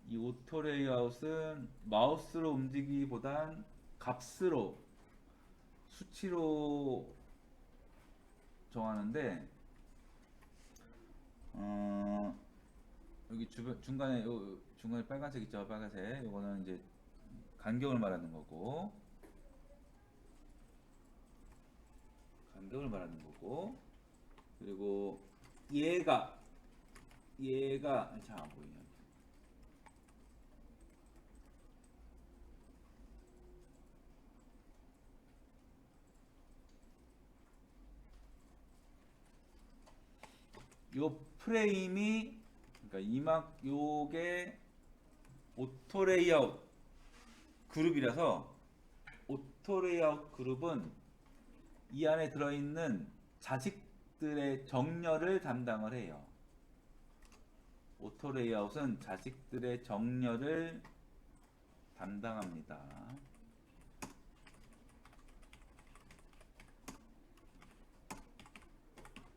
이 오토 레이아웃은 마우스로 움직이기보단 값으로 수치로 정하는데 여기 중간에 빨간색 있죠? 빨간색. 이거는 이제 간격을 말하는 거고, 그리고 얘가 잘 안 보이냐? 요 프레임이 그러니까 요게 오토 레이아웃 그룹이라서 오토 레이아웃 그룹은 이 안에 들어있는 자식들의 정렬을 담당을 해요. 오토 레이아웃은 자식들의 정렬을 담당합니다.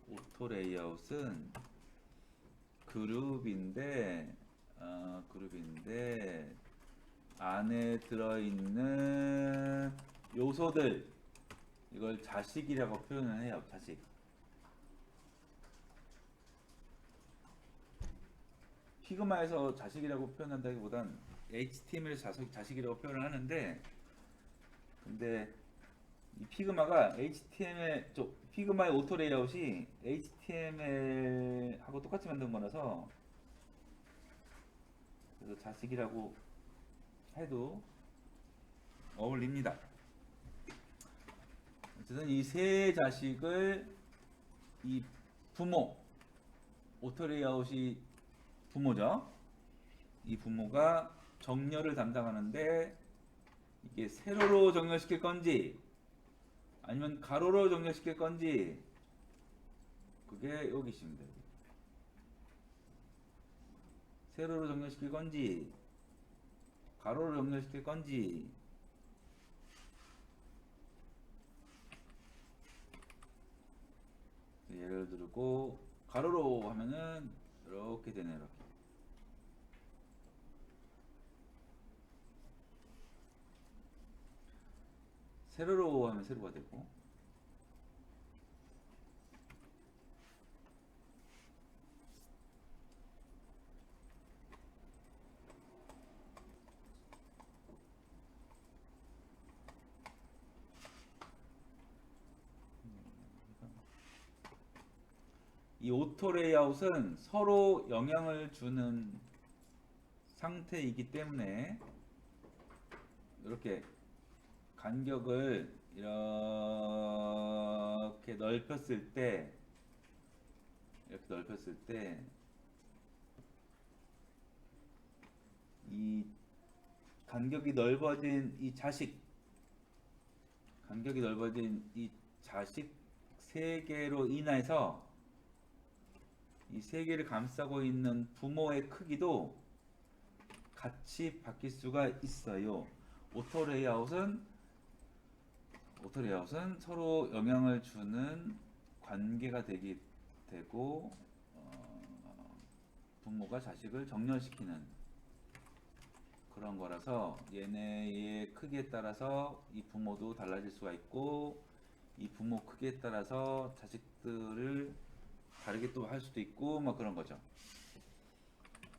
오토 레이아웃은 그룹인데 안에 들어있는 요소들 이걸 자식이라고 표현을 해요. 자식. 피그마에서 자식이라고 표현한다기보단 HTML에서 자식이라고 표현을 하는데, 근데 이 피그마가 피그마의 오토 레이아웃이 HTML하고 똑같이 만든 거라서 그래서 자식이라고 해도 어울립니다. 어쨌든 이 세 자식을 이 부모, 오토 레이아웃이 부모죠. 이 부모가 정렬을 담당하는데 이게 세로로 정렬시킬 건지 아니면 가로로 정렬시킬 건지 그게 여기 있습니다. 세로로 정렬시킬 건지 가로로 정렬시킬 건지 예를 들고 가로로 하면은 이렇게 되네요. 이렇게. 세로로 하면 세로가 되고 이 오토 레이아웃은 서로 영향을 주는 상태이기 때문에 이렇게 간격을 이렇게 넓혔을 때 이 간격이 넓어진 이 자식 세 개로 인해서 이 세 개를 감싸고 있는 부모의 크기도 같이 바뀔 수가 있어요. 오토 레이아웃은 서로 영향을 주는 관계가 되고 부모가 자식을 정렬시키는 그런 거라서 얘네의 크기에 따라서 이 부모도 달라질 수가 있고 이 부모 크기에 따라서 자식들을 다르게 또 할 수도 있고 막 그런 거죠.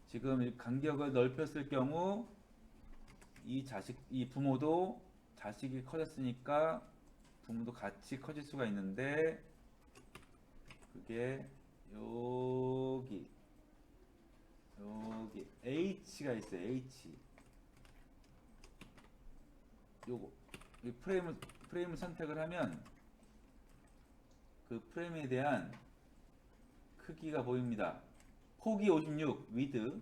지금 이 간격을 넓혔을 경우 이 부모도 자식이 커졌으니까 부모도 같이 커질 수가 있는데 그게 여기 H가 있어요. H. 요거 이 프레임을 선택을 하면 그 프레임에 대한 크기가 보입니다. 폭이 56, 위드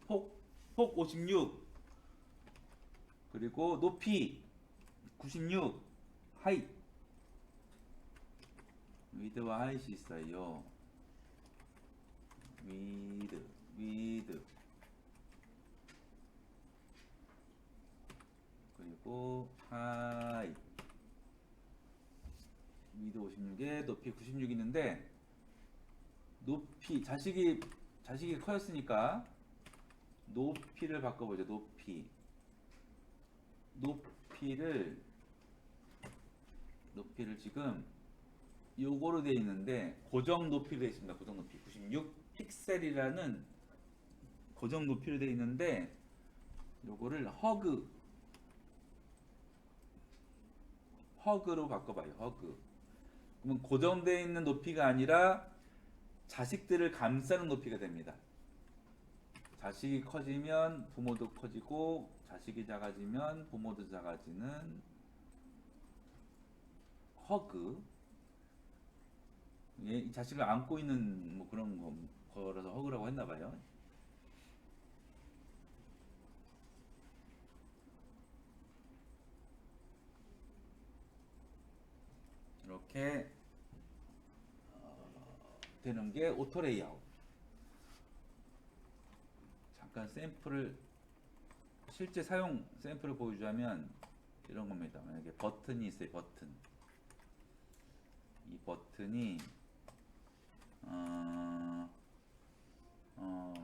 폭 56 그리고 높이 96 하이 위드와 하이시 있어요. 위드 그리고 하이 위드 56에 높이 96 있는데 높이 자식이 커졌으니까 높이를 바꿔보죠. 높이를 지금 요거로 되어 있는데 고정 높이로 되어 있습니다. 고정 높이 96 픽셀이라는 고정 높이로 되어 있는데 요거를 허그로 바꿔봐요. 그러면 고정되어 있는 높이가 아니라 자식들을 감싸는 높이가 됩니다. 자식이 커지면 부모도 커지고 자식이 작아지면 부모도 작아지는 허그. 이 자식을 안고 있는 뭐 그런 거라서 허그라고 했나 봐요. 이렇게 되는 게 오토 레이아웃. 잠깐 샘플을 실제 사용 샘플을 보여주자면 이런 겁니다. 만약에 버튼이 있어요. 버튼. 이 버튼이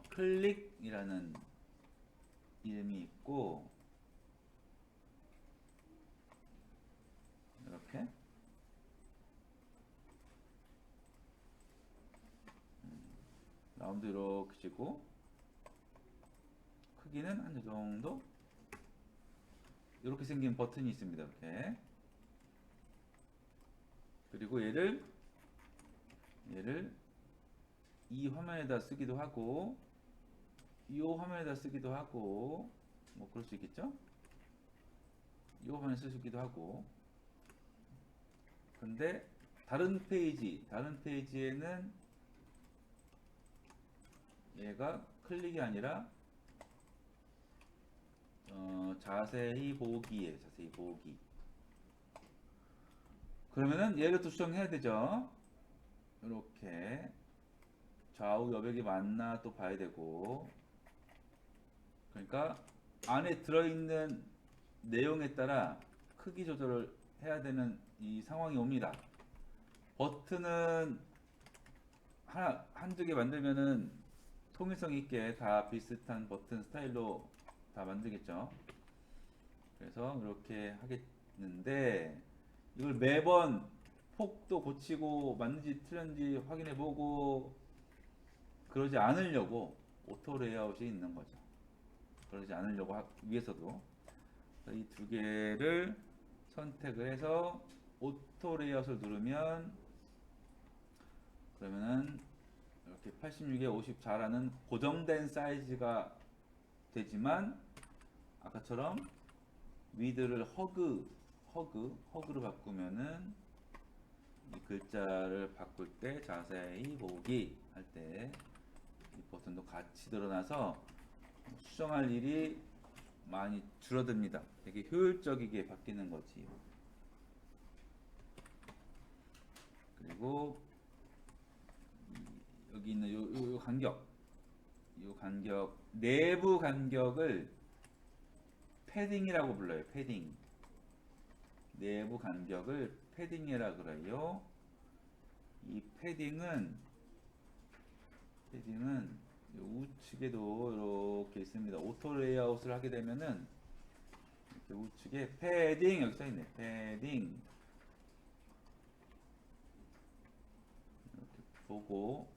클릭이라는 이름이 있고 이렇게 라운드 이렇게 치고 크기는 한 이 정도 이렇게 생긴 버튼이 있습니다. 이렇게 그리고 얘를 이 화면에다 쓰기도 하고 이 화면에다 쓰기도 하고 뭐 그럴 수 있겠죠? 이 화면에 쓸 수 있기도 하고 근데 다른 페이지에는 얘가 클릭이 아니라 자세히 보기에 자세히 보기. 그러면은 얘를 또 수정해야 되죠. 이렇게 좌우 여백이 맞나 또 봐야 되고. 그러니까 안에 들어있는 내용에 따라 크기 조절을 해야 되는 이 상황이 옵니다. 버튼은 한두 개 만들면은 통일성 있게 다 비슷한 버튼 스타일로 다 만들겠죠. 그래서 이렇게 하겠는데 이걸 매번 폭도 고치고 맞는지 틀렸는지 확인해보고 그러지 않으려고 오토 레이아웃이 있는 거죠. 그러지 않으려고 위해서도 이 두 개를 선택을 해서 오토 레이아웃을 누르면 그러면은 이렇게 86에 54라는 고정된 사이즈가 되지만 아까처럼 위드를 허그로 바꾸면은 이 글자를 바꿀 때 자세히 보기 할 때 이 버튼도 같이 드러나서 수정할 일이 많이 줄어듭니다. 되게 효율적이게 바뀌는 거지. 그리고 여기 있는 요 간격, 내부 간격을 패딩이라고 불러요. 패딩. 내부 간격을 패딩이라 그래요. 이 패딩은 우측에도 이렇게 있습니다. 오토 레이아웃을 하게 되면은 이렇게 우측에 패딩 여기 써있네. 패딩 이렇게 보고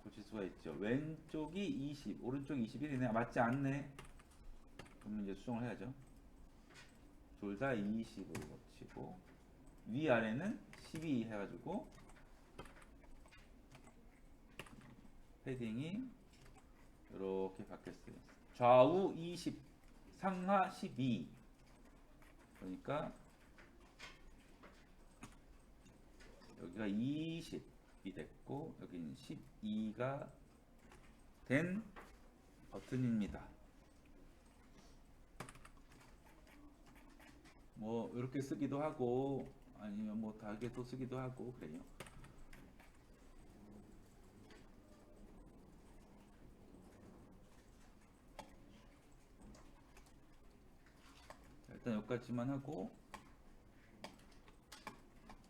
고칠 수가 있죠. 왼쪽이 20, 오른쪽이 21이네. 맞지 않네. 그러면 이제 수정을 해야죠. 둘 다 20으로 고치고 위아래는 12 해가지고 패딩이 이렇게 바뀌었어요. 좌우 20, 상하 12. 그러니까 여기가 20이 됐고 여기는 12가 된 버튼입니다. 뭐 이렇게 쓰기도 하고 아니면 뭐 다르게 또 쓰기도 하고 그래요. 일단 여기까지만 하고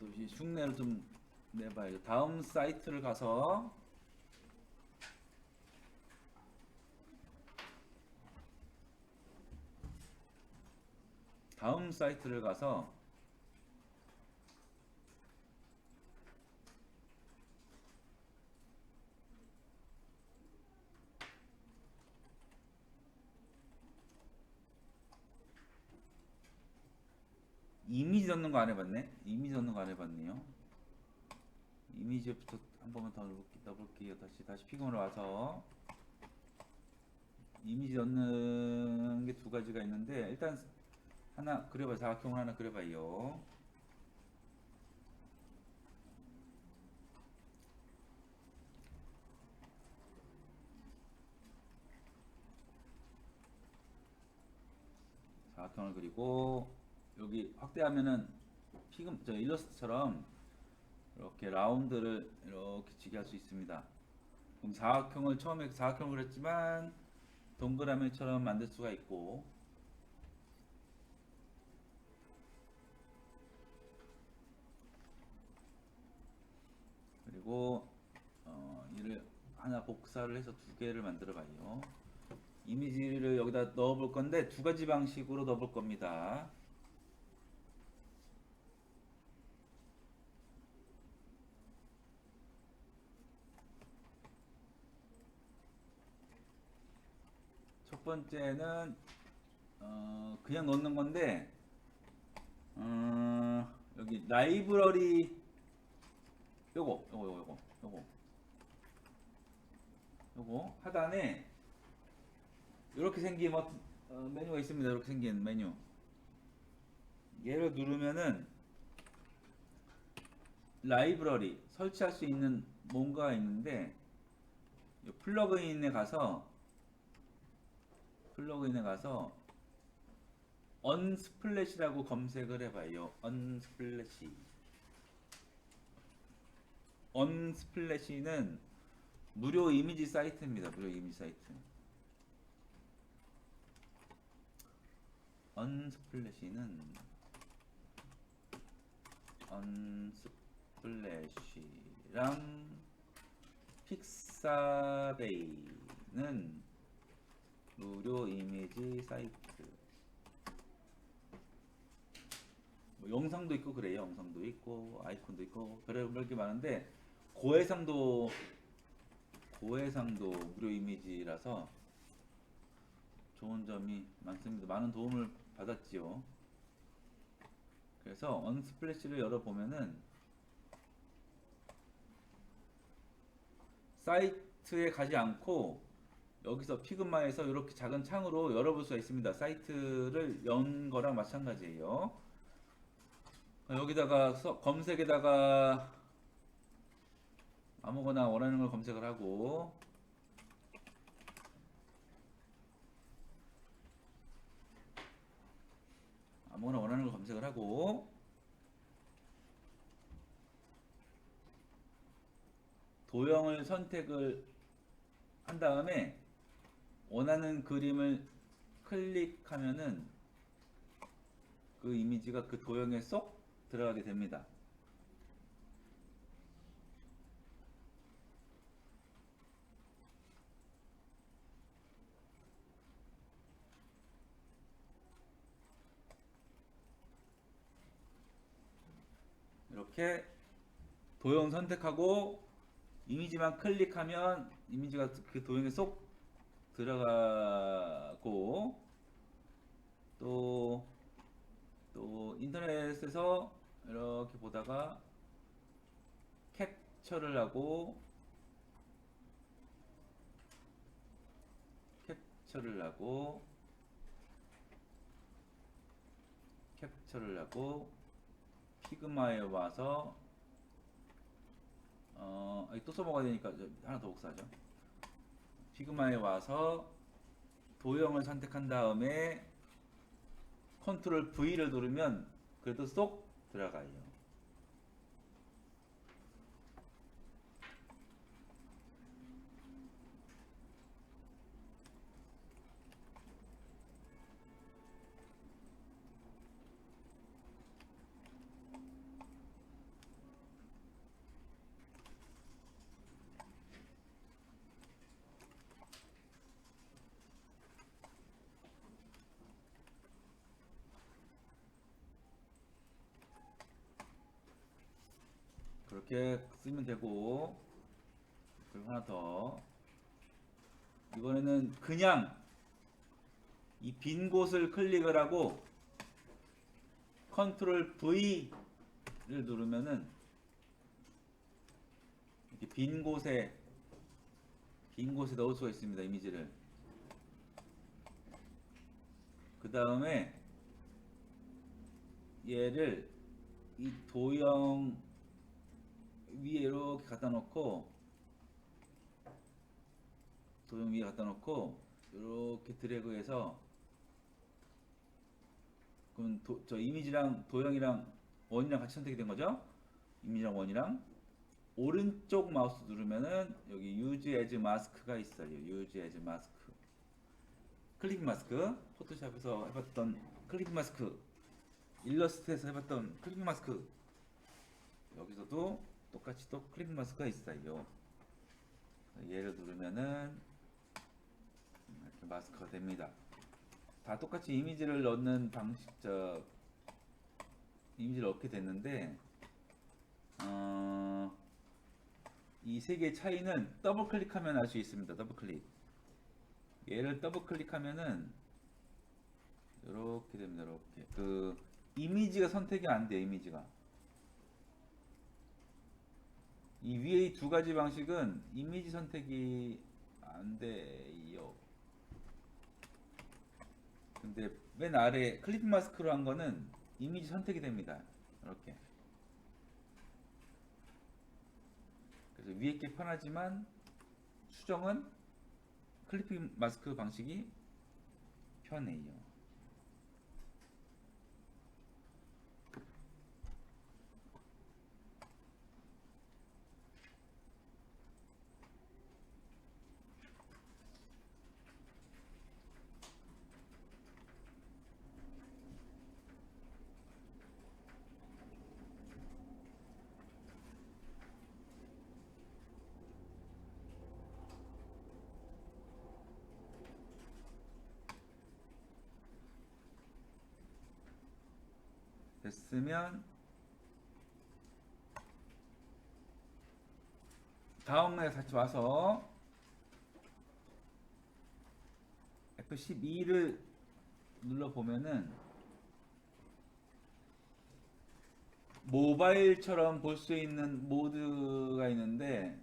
또 흉내를 좀 내봐야죠. 다음 사이트를 가서 이미지 넣는 거 안 해봤네. 이미지 넣는 거 안 해봤네요. 이미지부터 한 번만 더 넣어볼게요. 다시 피검으로 와서 이미지 넣는 게 두 가지가 있는데 일단 하나 그려봐요. 사각형을 하나 그려봐요. 사각형을 그리고 여기 확대하면은 저 일러스트처럼 이렇게 라운드를 이렇게 치게 할 수 있습니다. 그럼 사각형을 처음에 사각형을 그렸지만 동그라미처럼 만들 수가 있고, 그리고 이를 하나 복사를 해서 두 개를 만들어 봐요. 이미지를 여기다 넣어 볼 건데 두 가지 방식으로 넣어 볼 겁니다. 첫 번째는 그냥 넣는 건데, 여기 라이브러리 요거 하단에 이렇게 생긴 메뉴가 있습니다. 이렇게 생긴 메뉴. 얘를 누르면은 라이브러리 설치할 수 있는 뭔가가 있는데, 플러그인에 가서 언스플래시라고 검색을 해봐요. 언스플래시는 무료 이미지 사이트입니다. 무료 이미지 사이트. 언스플래시랑 픽사베이는 무료 이미지 사이트. 뭐 영상도 있고 그래요. 영상도 있고 아이콘도 있고 별의별 게 많은데, 고해상도 무료 이미지라서 좋은 점이 많습니다. 많은 도움을 받았지요. 그래서 언스플래시를 열어보면은 사이트에 가지 않고 여기서 피그마에서 이렇게 작은 창으로 열어볼 수가 있습니다. 사이트를 연 거랑 마찬가지예요. 여기다가 검색에다가 아무거나 원하는 걸 검색을 하고, 도형을 선택을 한 다음에 원하는 그림을 클릭하면은 그 이미지가 그 도형에 쏙 들어가게 됩니다. 이렇게 도형 선택하고 이미지만 클릭하면 이미지가 그 도형에 쏙 들어가고, 또 인터넷에서 이렇게 보다가 캡처를 하고 피그마에 와서 또 써먹어야 되니까 하나 더 복사하죠. 피그마에 와서 도형을 선택한 다음에 컨트롤 V를 누르면 그래도 쏙 들어가요. 그렇게 쓰면 되고, 그리고 하나 더, 이번에는 그냥 이 빈 곳을 클릭을 하고 컨트롤 V를 누르면은 이렇게 빈 곳에 넣을 수가 있습니다. 이미지를. 그 다음에 얘를 이 도형 위에 이렇게 갖다 놓고 이렇게 드래그해서 그럼 저 이미지랑 도형이랑 원이랑 같이 선택이 된 거죠? 이미지랑 원이랑 오른쪽 마우스 누르면은 여기 Use as Mask가 있어요. Use as Mask. 클립 마스크. 포토샵에서 해봤던 클립 마스크. 일러스트에서 해봤던 클립 마스크. 여기서도 똑같이 또 클립 마스크가 있어요. 얘를 누르면은 이렇게 마스크가 됩니다. 다 똑같이 이미지를 넣는 방식, 이미지를 넣게 됐는데, 이 세 개의 차이는 더블 클릭하면 알 수 있습니다. 더블 클릭. 얘를 더블 클릭하면은 이렇게 됩니다. 이렇게 그 이미지가 선택이 안 돼요. 이미지가 이 위에 이 두 가지 방식은 이미지 선택이 안 돼요. 근데 맨 아래 클립 마스크로 한 거는 이미지 선택이 됩니다. 이렇게. 그래서 위에 게 편하지만 수정은 클립 마스크 방식이 편해요. 됐으면 다음에 다시 와서 F12를 눌러보면은 모바일처럼 볼 수 있는 모드가 있는데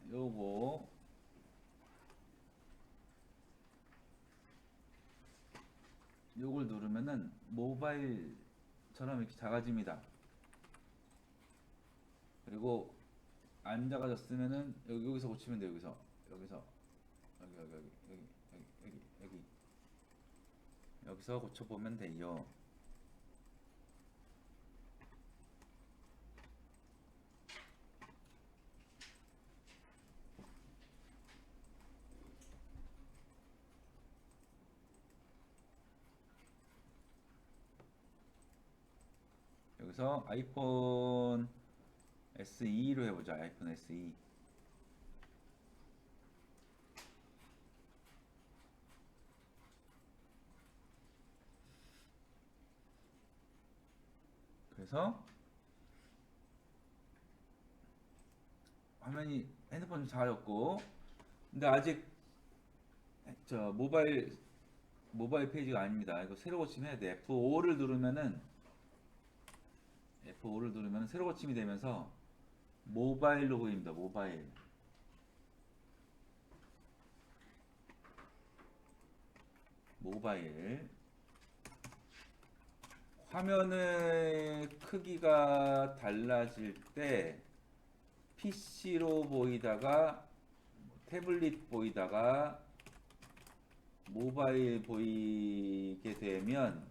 요걸 누르면은 모바일처럼 이렇게 작아집니다. 그리고 안 작아졌으면은 여기서 고치면 돼요. 여기서 여기 여기서 고쳐보면 돼요. 여기서 아이폰 SE로 해보자. 아이폰 SE. 그래서 화면이 핸드폰 좀 작아졌고, 근데 아직 저 모바일 페이지가 아닙니다. 이거 새로 고침해야 돼. F5를 누르면은 새로 고침이 되면서 모바일로 보입니다. 모바일 화면의 크기가 달라질 때 PC로 보이다가 태블릿 보이다가 모바일 보이게 되는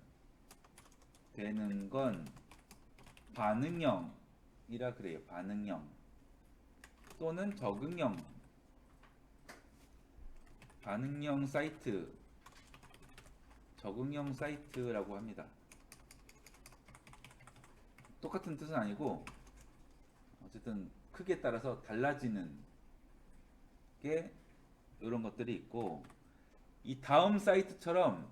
건 반응형이라 그래요. 반응형 또는 적응형, 반응형 사이트, 적응형 사이트라고 합니다. 똑같은 뜻은 아니고 어쨌든 크기에 따라서 달라지는 게 이런 것들이 있고, 이 다음 사이트처럼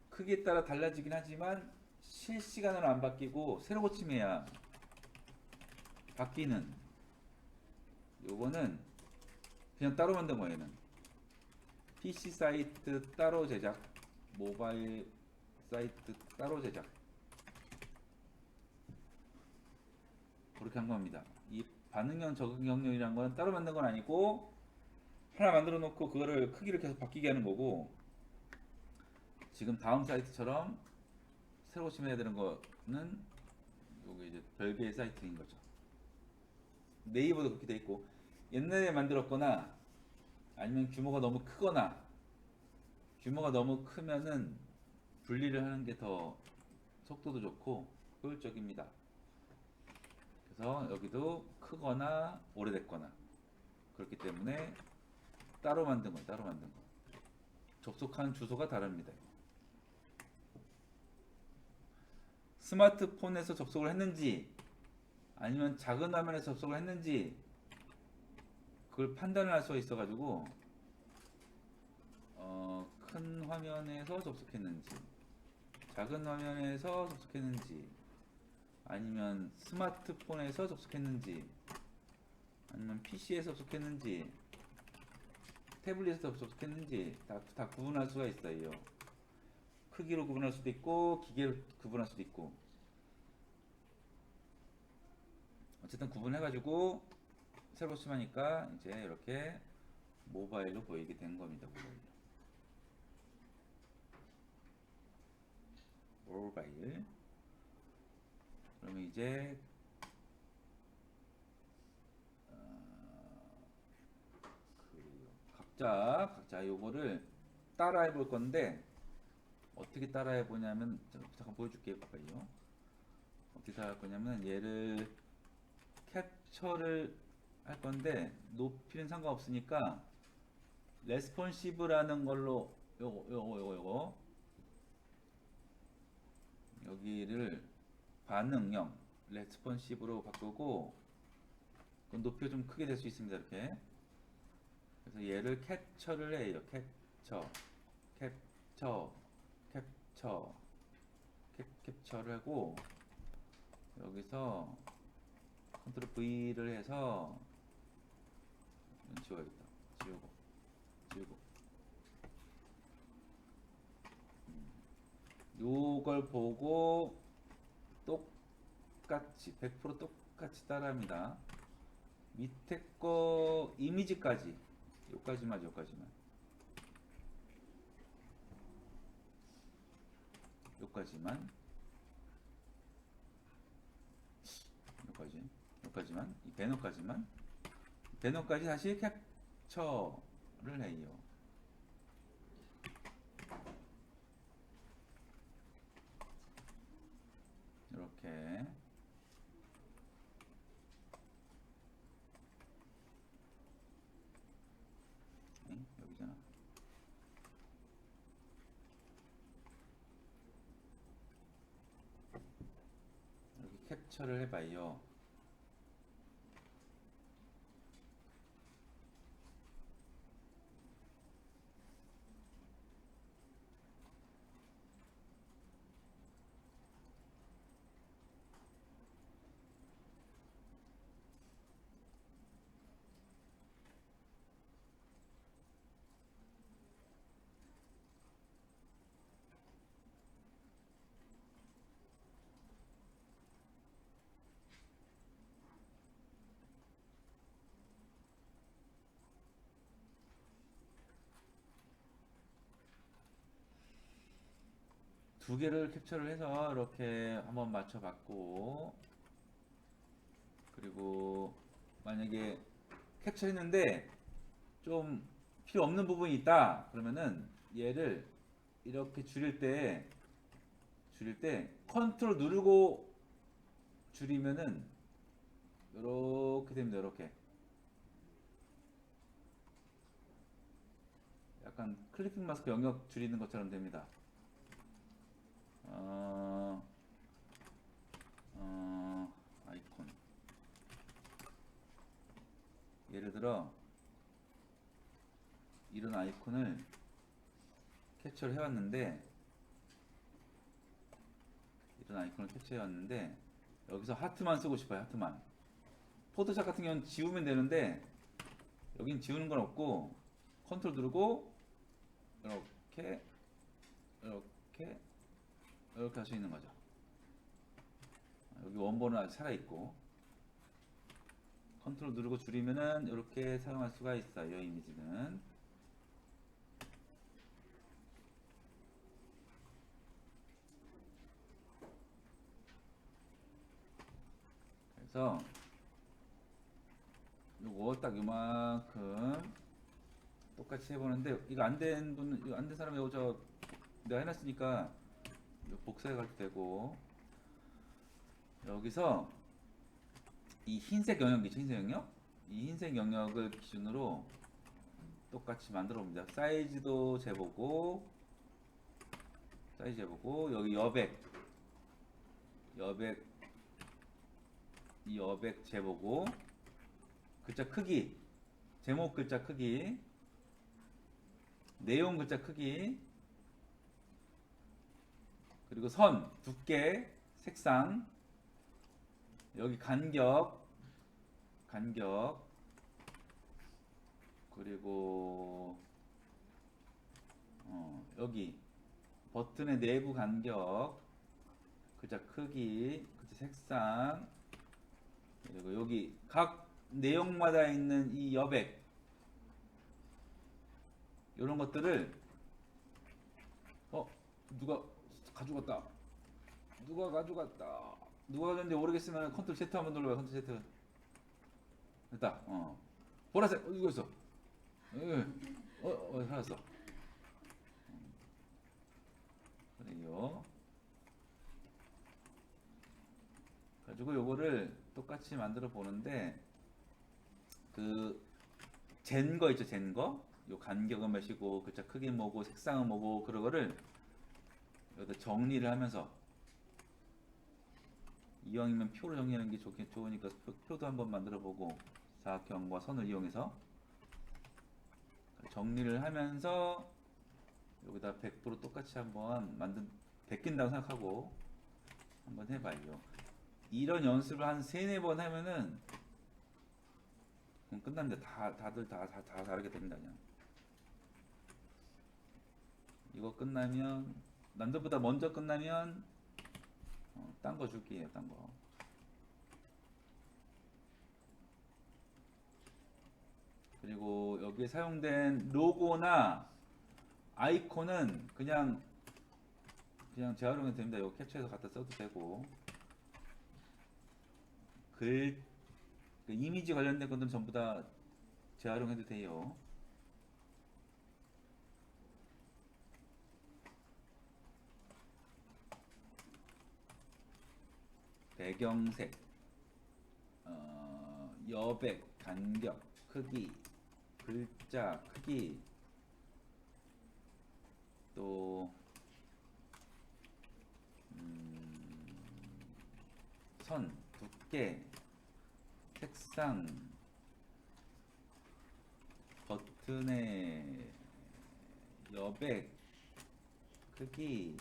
크기에 따라 달라지긴 하지만 실시간으로 안 바뀌고 새로 고침해야 바뀌는, 요거는 그냥 따로 만든 거예요. 얘는 PC 사이트 따로 제작, 모바일 사이트 따로 제작, 그렇게 한 겁니다. 이 반응형, 적응형이라는 건 따로 만든 건 아니고 하나 만들어 놓고 그거를 크기를 계속 바뀌게 하는 거고, 지금 다음 사이트처럼 새로 고침해야 되는 거는 요게 이제 별개의 사이트인 거죠. 네이버도 그렇게 돼 있고, 옛날에 만들었거나 아니면 규모가 너무 크거나, 규모가 너무 크면은 분리를 하는 게 더 속도도 좋고 효율적입니다. 그래서 여기도 크거나 오래됐거나 그렇기 때문에 따로 만든 거, 따로 만든 거. 접속한 주소가 다릅니다. 스마트폰에서 접속을 했는지 아니면 작은 화면에서 접속을 했는지 그걸 판단을 할 수가 있어가지고 큰 화면에서 접속했는지 작은 화면에서 접속했는지 아니면 스마트폰에서 접속했는지 아니면 PC에서 접속했는지 태블릿에서 접속했는지 다 구분할 수가 있어요. 크기로 구분할 수도 있고 기계로 구분할 수도 있고 어쨌든 구분해가지고 새로 심하니까 이제 이렇게 모바일로 보이게 된 겁니다. 모바일. 그러면 이제 각자 요거를 따라해 볼 건데 어떻게 따라해 보냐면 잠깐 보여줄게요. 가까이요. 어떻게 따라할 거냐면 얘를 캡처를 할 건데 높이는 상관없으니까 레스폰시브라는 걸로 요거 여기를 반응형 레스폰시브로 바꾸고 그건 높이가 좀 크게 될 수 있습니다. 이렇게. 그래서 얘를 캡처를 해요. 캡처를 하고 여기서 컨트롤 V를 해서 지워야겠다. 지우고 요걸 보고 똑같이 100% 똑같이 따라합니다. 밑에 거 이미지까지 요까지만 여기까지 이 배너까지 다시 캡처를 해요. 이렇게 여기잖아. 이렇게 캡처를 해봐요. 두 개를 캡처를 해서 이렇게 한번 맞춰봤고 그리고 만약에 캡처했는데 좀 필요 없는 부분이 있다 그러면은 얘를 이렇게 줄일 때 컨트롤 누르고 줄이면은 이렇게 됩니다. 이렇게 약간 클리핑 마스크 영역 줄이는 것처럼 됩니다. 아이콘 예를 들어 이런 아이콘을 캡처를 해왔는데 여기서 하트만 쓰고 싶어요. 하트만. 포토샵 같은 경우는 지우면 되는데 여긴 지우는 건 없고 컨트롤 누르고 이렇게 할 수 있는 거죠. 여기 원본은 아직 살아있고 컨트롤 누르고 줄이면은 이렇게 사용할 수가 있어요. 이미지는. 그래서 요거 딱 요만큼 똑같이 해보는데 이거 안 된 사람이 내가 해놨으니까 복사해 가도 되고, 여기서 이 흰색 영역 있죠? 흰색 영역? 이 흰색 영역을 기준으로 똑같이 만들어 봅니다. 사이즈도 재보고, 여기 이 여백 재보고, 글자 크기, 제목 글자 크기, 내용 글자 크기, 그리고 선, 두께, 색상, 여기 간격, 그리고 여기 버튼의 내부 간격, 글자 크기, 글자 색상, 그리고 여기 각 내용마다 있는 이 여백, 이런 것들을 누가 가져갔다. 누가 가졌는지 모르겠으면 컨트롤 Z 한번 눌러봐요. 컨트롤 Z. 됐다. 보라색. 이거 있어. 살았어. 그래요. 가지고 요거를 똑같이 만들어 보는데, 잰 거 있죠, 잰 거? 요 간격은 몇이고, 글자 크기 뭐고, 색상은 뭐고, 그런 거를 여기다 정리를 하면서, 이왕이면 표로 정리하는 게 좋으니까 표도 한번 만들어 보고, 사각형과 선을 이용해서 정리를 하면서 여기다 100% 똑같이 한번 베낀다고 생각하고 한번 해봐요. 이런 연습을 한 3-4번 하면은 그럼 끝납니다. 다들 다 다르게 됩니다. 그냥 이거 끝나면, 남들보다 먼저 끝나면 딴 거 줄게요. 딴 거. 그리고 여기에 사용된 로고나 아이콘은 그냥 재활용해도 됩니다. 이거 캡처해서 갖다 써도 되고, 이미지 관련된 것들은 전부 다 재활용해도 돼요. 배경색, 여백, 간격, 크기, 글자 크기, 또 선, 두께, 색상, 버튼의 여백, 크기,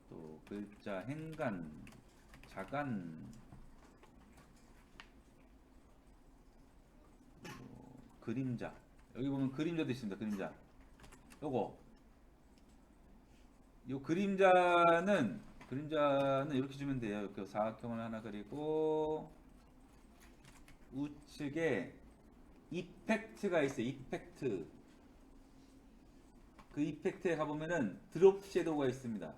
또 글자 행간, 자간, 그림자. 여기 보면 그림자도 있습니다. 그림자. 요 그림자는 이렇게 주면 돼요. 이렇게 사각형을 하나 그리고 우측에 이펙트가 있어요. 이펙트. 그 이펙트에 가보면은 드롭 섀도우가 있습니다.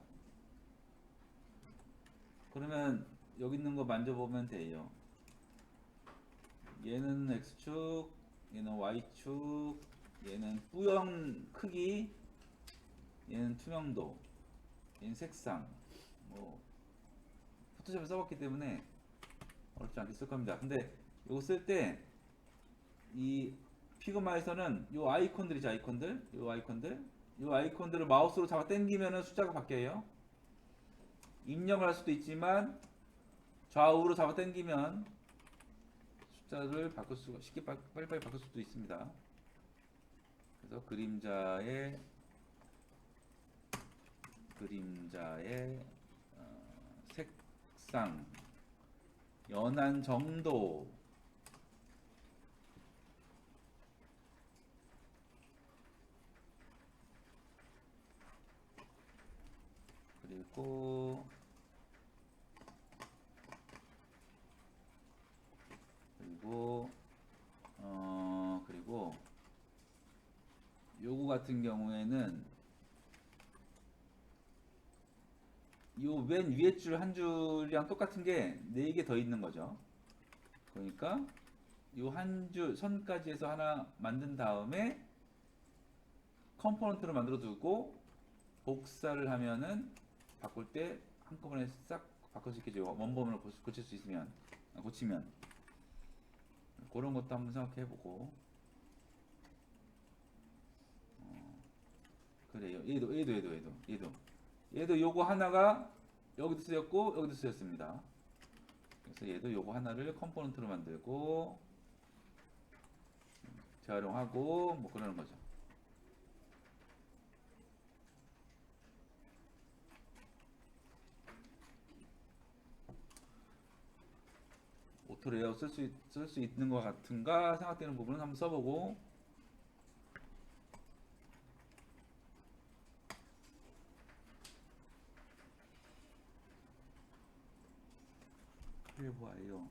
그러면 여기 있는 거 만져보면 돼요. 얘는 X축, 얘는 Y축, 얘는 뿌연 크기, 얘는 투명도, 얘는 색상. 포토샵을 써봤기 때문에 어렵지 않게 쓸 겁니다. 근데 이거 쓸 때 이 피그마에서는 요 아이콘들이죠. 요 아이콘들을 마우스로 잡아 당기면은 숫자가 바뀌어요. 입력을 할 수도 있지만 좌우로 잡아 당기면 숫자를 쉽게 빨리빨리 바꿀 수도 있습니다. 그래서 그림자의 색상, 연한 정도, 그리고 요거 같은 경우에는 요 맨 위에 줄 한 줄이랑 똑같은 게 4개 더 있는 거죠. 그러니까 요 한 줄 선까지 해서 하나 만든 다음에 컴포넌트로 만들어 두고 복사를 하면은 바꿀 때 한꺼번에 싹 바꿀 수 있겠죠. 원본을 고칠 수 있으면, 고치면. 그런 것도 한번 생각해 보고. 그래요. 얘도 요거 하나가 여기도 쓰였고 여기도 쓰였습니다. 그래서 얘도 요거 하나를 컴포넌트로 만들고 재활용하고 뭐 그러는 거죠. 오토 레이아웃 쓸 수 있는 것 같은가 생각되는 부분은 한번 써보고. 해보아요.